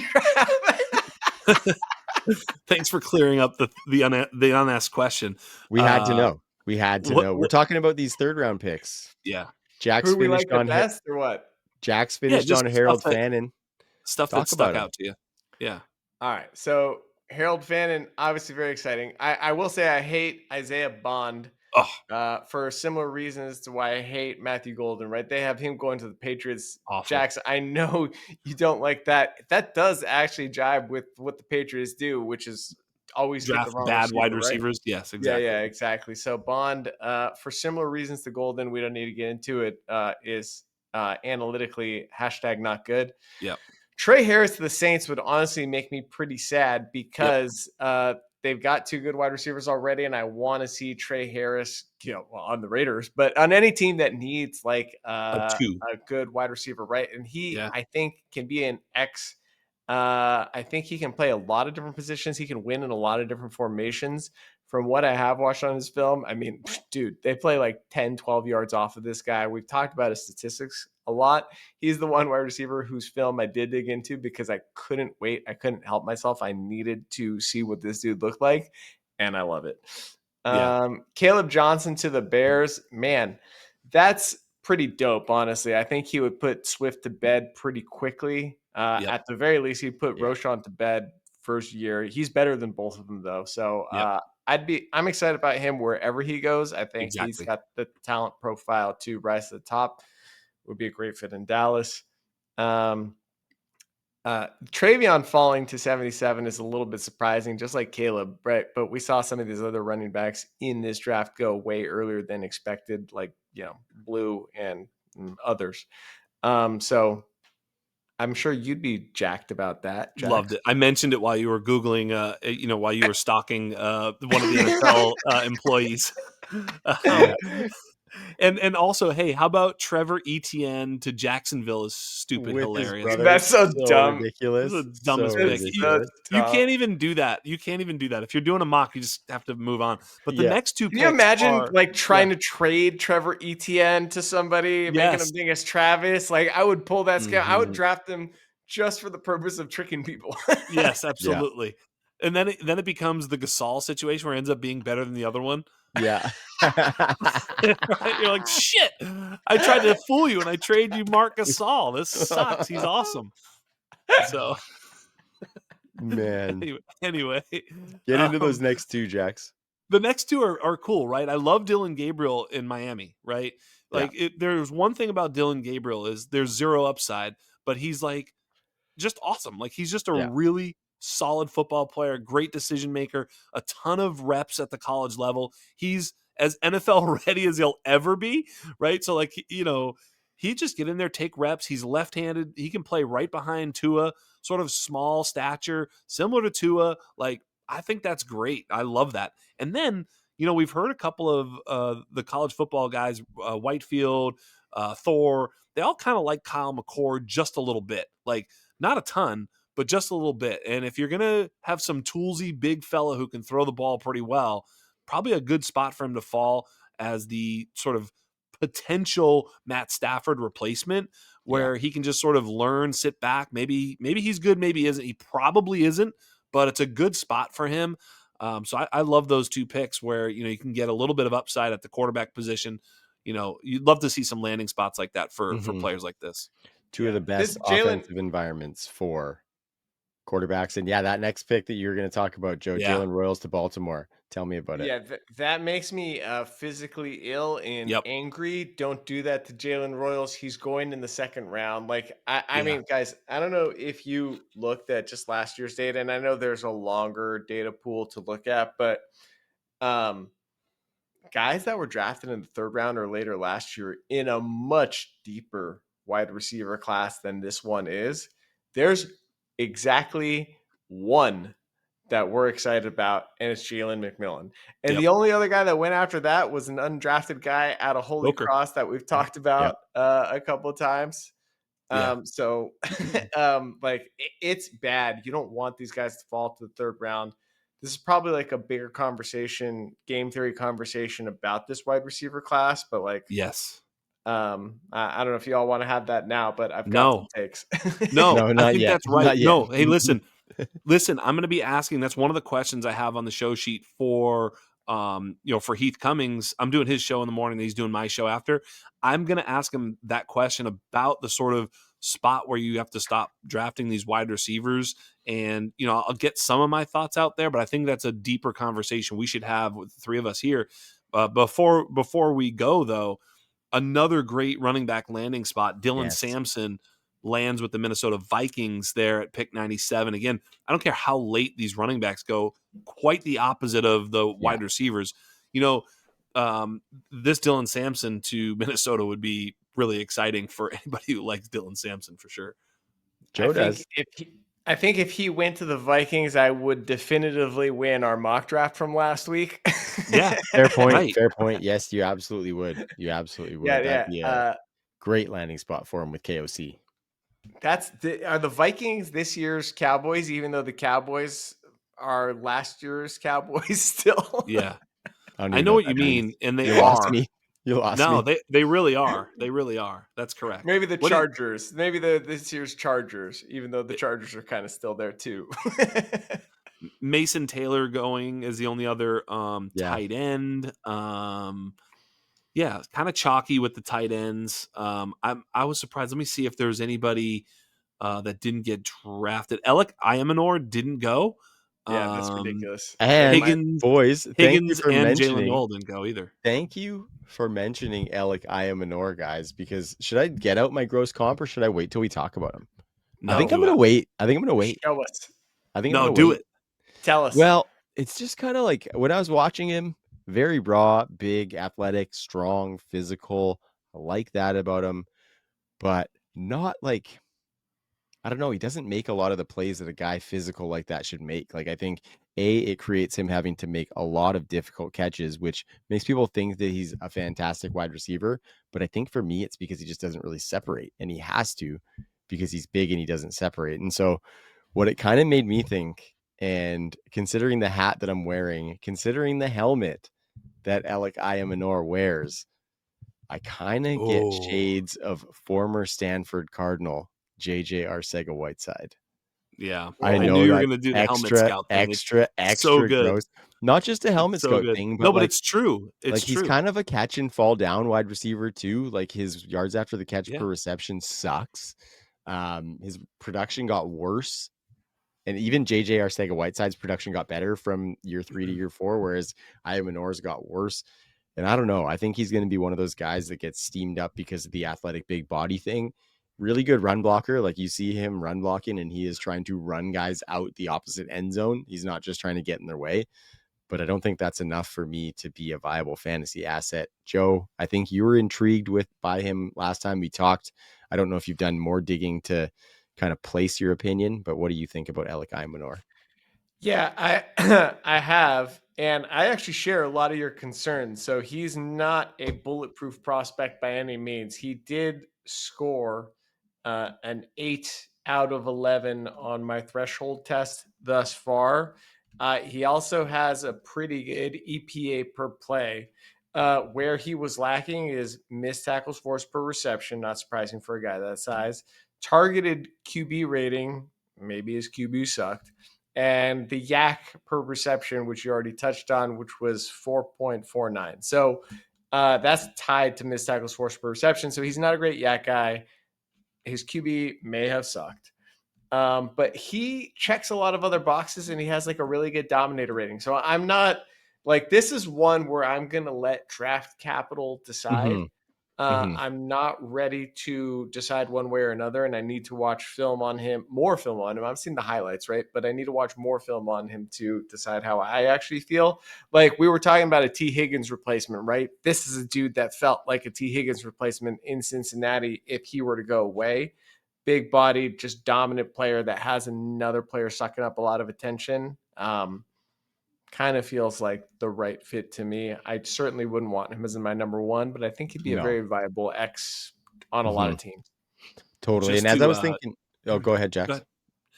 Thanks for clearing up the unasked question.
We had to know. We had to know. We're
What?
talking about these third round picks.
Yeah,
Jack's
Who we
finished
like the
on
best or what?
Jack's
yeah,
finished
just
on Harold Fannin.
stuff that
Talk
stuck
about him.
out to you. Yeah.
All right. So Harold Fannin, obviously very exciting. I will say I hate Isaiah Bond
Oh,
for similar reasons to why I hate Matthew Golden, right? They have him going to the Patriots.
awful.
Jackson, I know you don't like that. That does actually jibe with what the Patriots do, which is always get the
Draft
wrong
bad
receiver,
wide
right?
receivers. Yes,
Yeah,
exactly.
yeah, exactly. So Bond, for similar reasons to Golden, we don't need to get into it, is analytically #not good.
Yep.
Trey Harris to the Saints would honestly make me pretty sad
Yep.
because they've got two good wide receivers already, and I want to see Trey Harris, on the Raiders, but on any team that needs like
A two.
a good wide receiver, right? And he,
Yeah.
I think, can be an X. I think he can play a lot of different positions. He can win in a lot of different formations. From what I have watched on his film, I mean, dude, they play like 10, 12 yards off of this guy. We've talked about his statistics a lot. He's the one wide receiver whose film I did dig into because I couldn't wait. I couldn't help myself. I needed to see what this dude looked like, and I love it.
Yeah.
Caleb Johnson to the Bears, man, that's pretty dope, honestly. I think he would put Swift to bed pretty quickly.
Yep.
At the very least, he'd put
Yeah.
Roschon to bed first year. He's better than both of them, though. So
Yep.
I'm excited about him wherever he goes. I think he's
Exactly.
got the talent profile to rise to the top. Would be a great fit in Dallas. Travion falling to 77 is a little bit surprising, just like Caleb, right? But we saw some of these other running backs in this draft go way earlier than expected, like, Blue and others. So I'm sure you'd be jacked about that,
Loved
Jax.
it. I mentioned it while you were Googling, while you were stalking one of the NFL employees.
Yeah.
And also, hey, how about Trevor Etienne to Jacksonville is stupid
With his
hilarious.
brother.
That's so
So
dumb.
This
ridiculous.
is the
So
dumbest pick.
It's so
ridiculous.
You
dumb.
can't even do that. You can't even do that. If you're doing a mock, you just have to move on. But the
Yeah.
next two
Can you
picks
imagine
are
trying to trade Trevor Etienne to somebody, making him
yes,
think it's Travis? Like, I would pull that scale. I would
Mhm.
draft him just for the purpose of tricking people.
yes,
Yeah.
absolutely. And then it becomes the Gasol situation where it ends up being better than the other one.
Yeah.
Right? You're like, shit. I tried to fool you and I trade you Mark Gasol. This sucks. He's awesome. So
Man.
anyway,
Get into those
um,
next two, Jax.
the next two are cool, right? I love Dylan Gabriel in Miami, right?
Yeah.
Like there's one thing about Dylan Gabriel is there's zero upside, but he's like just awesome. Like he's just a
Yeah.
really solid football player, great decision maker, a ton of reps at the college level. He's as NFL ready as he'll ever be, right? So like he just get in there, take reps. He's left-handed. He can play right behind Tua, sort of small stature, similar to Tua. Like I think that's great. I love that. And then we've heard a couple of the college football guys, Whitefield, Thor. They all kind of like Kyle McCord just a little bit, like not a ton, but just a little bit. And if you're gonna have some toolsy big fella who can throw the ball pretty well, probably a good spot for him to fall as the sort of potential Matt Stafford replacement,
Yeah.
where he can just sort of learn, sit back. Maybe he's good, maybe he isn't. He probably isn't, but it's a good spot for him. So I love those two picks where you can get a little bit of upside at the quarterback position. You'd love to see some landing spots like that for
Mhm.
players like this.
Two of the
This
best
Jalen,
offensive environments for quarterbacks. And yeah, that next pick that you're going to talk about, Joe,
Yeah.
Jalen Royals to Baltimore. Tell me about it.
yeah, that makes me physically ill and
Yep.
angry. Don't do that to Jalen Royals. He's going in the second round. Like, I
Yeah.
mean, guys, I don't know if you looked at just last year's data, and I know there's a longer data pool to look at, but um, guys that were drafted in the third round or later last year in a much deeper wide receiver class than this one is, there's exactly one that we're excited about, and it's Jalen McMillan. And
Yep.
the only other guy that went after that was an undrafted guy out of Holy
Booker.
Cross that we've talked about a couple of times.
Yeah.
So like it's bad. You don't want these guys to fall to the third round. This is probably like a bigger conversation, game theory conversation about this wide receiver class, but like
Yes.
I don't know if you all want to have that now, but I've got some
No.
takes.
No,
No,
I
not
think
yet.
that's right.
Not yet.
No, hey, listen. Listen, I'm going to be asking. That's one of the questions I have on the show sheet for for Heath Cummings. I'm doing his show in the morning. He's doing my show after. I'm going to ask him that question about the sort of spot where you have to stop drafting these wide receivers. And, I'll get some of my thoughts out there, but I think that's a deeper conversation we should have with the three of us here. Before we go, though, another great running back landing spot, Dylan
Yes.
Sampson lands with the Minnesota Vikings there at pick 97. Again, I don't care how late these running backs go, quite the opposite of the wide receivers. This Dylan Sampson to Minnesota would be really exciting for anybody who likes Dylan Sampson for sure.
Joe does.
I think if he went to the Vikings, I would definitively win our mock draft from last week.
Yeah.
Fair point.
Right.
Fair point. Yes, you absolutely would. You absolutely would. That'd be a great landing spot for him with KOC.
Are the Vikings this year's Cowboys, even though the Cowboys are last year's Cowboys still?
Yeah.
I
I know what you mean, and they
You lost
are.
me. You lost
No,
me.
they really are. They really are. That's correct.
Maybe the
What do you-
Chargers. Maybe this year's Chargers, even though the Chargers are kind of still there too.
Mason Taylor going is the only other
Yeah.
tight end. Yeah, kind of chalky with the tight ends. I was surprised. Let me see if there's anybody that didn't get drafted. Alec Iamanor didn't go.
Yeah, that's ridiculous.
And
Higgins,
boys, thank you
Higgins
for
and Jalen
mentioning.
Noel didn't go either.
Thank you for mentioning Alec Iamanor, guys, because should I get out my gross comp or should I wait till we talk about him? I
No,
think I'm
who
gonna
else?
wait. I think I'm gonna wait.
Show us.
I think I'm
No,
gonna
do
wait.
it.
Tell us.
Well, it's just kind of like when I was watching him, very raw, big, athletic, strong, physical. I like that about him, but not like I don't know. He doesn't make a lot of the plays that a guy physical like that should make. Like I think it creates him having to make a lot of difficult catches, which makes people think that he's a fantastic wide receiver. But I think for me, it's because he just doesn't really separate, and he has to because he's big and he doesn't separate. And so, what it kind of made me think, and considering the hat that I'm wearing, considering the helmet that Alec Ayamanor wears, I kind of get
Oh,
shades of former Stanford Cardinal JJ Arcega-Whiteside.
yeah.
I
I
Whoa.
knew
know
you were
that's
gonna do the helmet
extra,
scout thing. It's
extra,
so
extra
good.
gross. Not just a
It's
helmet
so
scout
good.
thing,
No,
but
but it's true. It's
he's
true.
kind of a catch and fall down wide receiver too. Like his yards after the catch
Yeah.
per reception sucks. His production got worse. And even JJ Arcega-Whiteside's production got better from year 3 to year 4, whereas Ayamanor's got worse. And I don't know. I think he's going to be one of those guys that gets steamed up because of the athletic big body thing. Really good run blocker. Like you see him run blocking and he is trying to run guys out the opposite end zone. He's not just trying to get in their way. But I don't think that's enough for me to be a viable fantasy asset. Joe, I think you were intrigued by him last time we talked. I don't know if you've done more digging to kind of place your opinion, but what do you think about Alec Imanor?
Yeah, I I have, and I actually share a lot of your concerns. So he's not a bulletproof prospect by any means. He did score an 8 out of 11 on my threshold test thus far. He also has a pretty good EPA per play. Where he was lacking is missed tackles forced per reception, not surprising for a guy that size. Targeted QB rating, maybe his QB sucked, and the yak per reception, which you already touched on, which was 4.49. So that's tied to missed tackles forced per reception. So he's not a great yak guy. His QB may have sucked. But he checks a lot of other boxes and he has like a really good dominator rating. So I'm not like, this is one where I'm going to let draft capital decide.
Mm-hmm. Mm-hmm.
I'm not ready to decide one way or another, and I need to watch film on him, more film on him. I've seen the highlights, right? But I need to watch more film on him to decide how I actually feel. Like we were talking about a T. Higgins replacement, right? This is a dude that felt like a T. Higgins replacement in Cincinnati if he were to go away. Big body, just dominant player that has another player sucking up a lot of attention. Kind of feels like the right fit to me. I certainly wouldn't want him as my number one, but I think he'd be a
No.
very viable X on a lot
Mm-hmm.
of teams.
Totally. And
Just
as I
to
was thinking, oh, go ahead,
go
Jax.
ahead.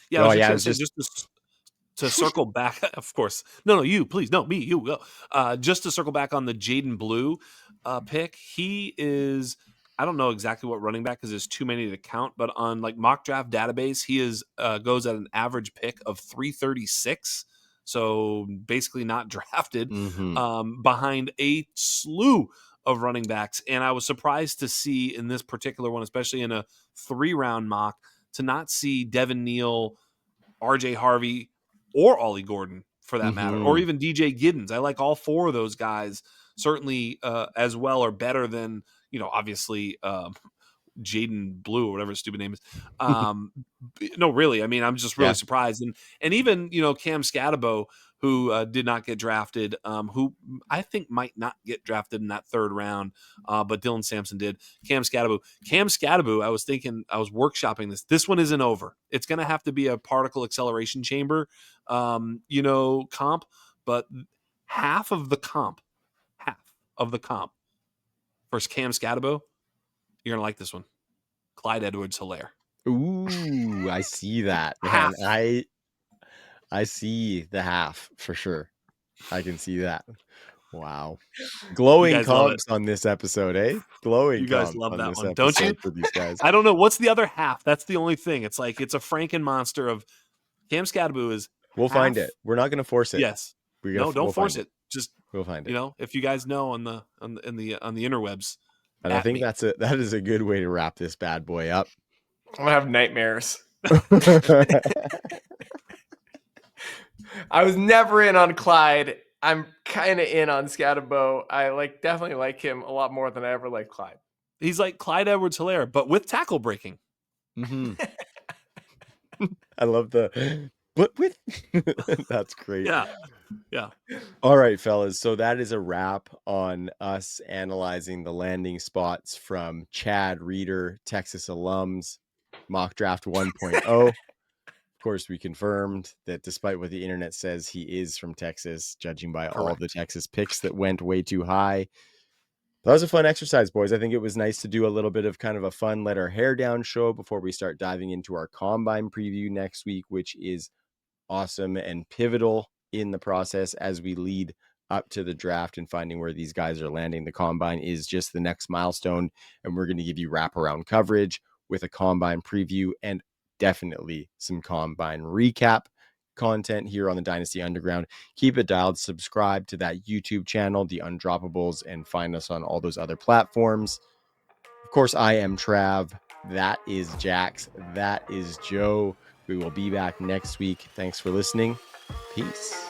Yeah, I
Oh,
was just
yeah, I
gonna
was
say
just
just to circle back, of course. No, you, please. No, me, you go. Just to circle back on the Jaden Blue pick, he is. I don't know exactly what running back because there's too many to count, but on like mock draft database, he is goes at an average pick of 336. So basically not drafted
mm-hmm.
behind a slew of running backs. And I was surprised to see in this particular one, especially in a 3-round mock, to not see Devin Neal, RJ Harvey, or Ollie Gordon for that matter, or
Mm-hmm.
even DJ Giddens. I like all 4 of those guys certainly as well or better than, obviously Jaden Blue or whatever his stupid name is. No, really. I mean, I'm just really
Yeah.
surprised. And even, Cam Scatabo, who did not get drafted, who I think might not get drafted in that 3rd round, but Dylan Sampson did. Cam Scatabo, I was workshopping this. This one isn't over. It's going to have to be a particle acceleration chamber, comp, but half of the comp for Cam Scatabo, you're going to like this one. Clyde Edwards-Helaire.
Ooh, I see that, man.
Half.
I see the half for sure. I can see that. Wow.
You
Glowing
guys love it.
comps on this episode, eh? Glowing
You guys
comps
love
on
that
this
one, don't you?
episode for these guys.
I don't know. What's the other half? That's the only thing. It's like it's a Franken monster of Cam Scatabo is
We'll find
half.
it. We're not going to force it.
Yes. No, don't
We'll find
force
it.
it. Just
We'll find it.
if you guys know on the interwebs,
And I
at
think
me.
that is a good way to wrap this bad boy up.
I'm gonna have nightmares. I was never in on Clyde. I'm kind of in on Scatabo. I definitely like him a lot more than I ever liked Clyde.
He's like Clyde Edwards-Helaire, but with tackle breaking.
Mm-hmm. I love the but with that's great.
Yeah. Yeah.
All right, fellas. So that is a wrap on us analyzing the landing spots from Chad Reeder, Texas alums, mock draft 1.0. Of course, we confirmed that despite what the internet says, he is from Texas, judging by all of the
Correct.
Texas picks that went way too high. That was a fun exercise, boys. I think it was nice to do a little bit of kind of a fun let our hair down show before we start diving into our combine preview next week, which is awesome and pivotal in the process as we lead up to the draft, and finding where these guys are landing. The combine is just the next milestone, and we're going to give you wraparound coverage with a combine preview and definitely some combine recap content here on the Dynasty Underground. Keep it dialed, subscribe to that YouTube channel, The Undroppables, and find us on all those other platforms. Of course, I am Trav. That is Jax. That is Joe. We will be back next week. Thanks for listening. Peace.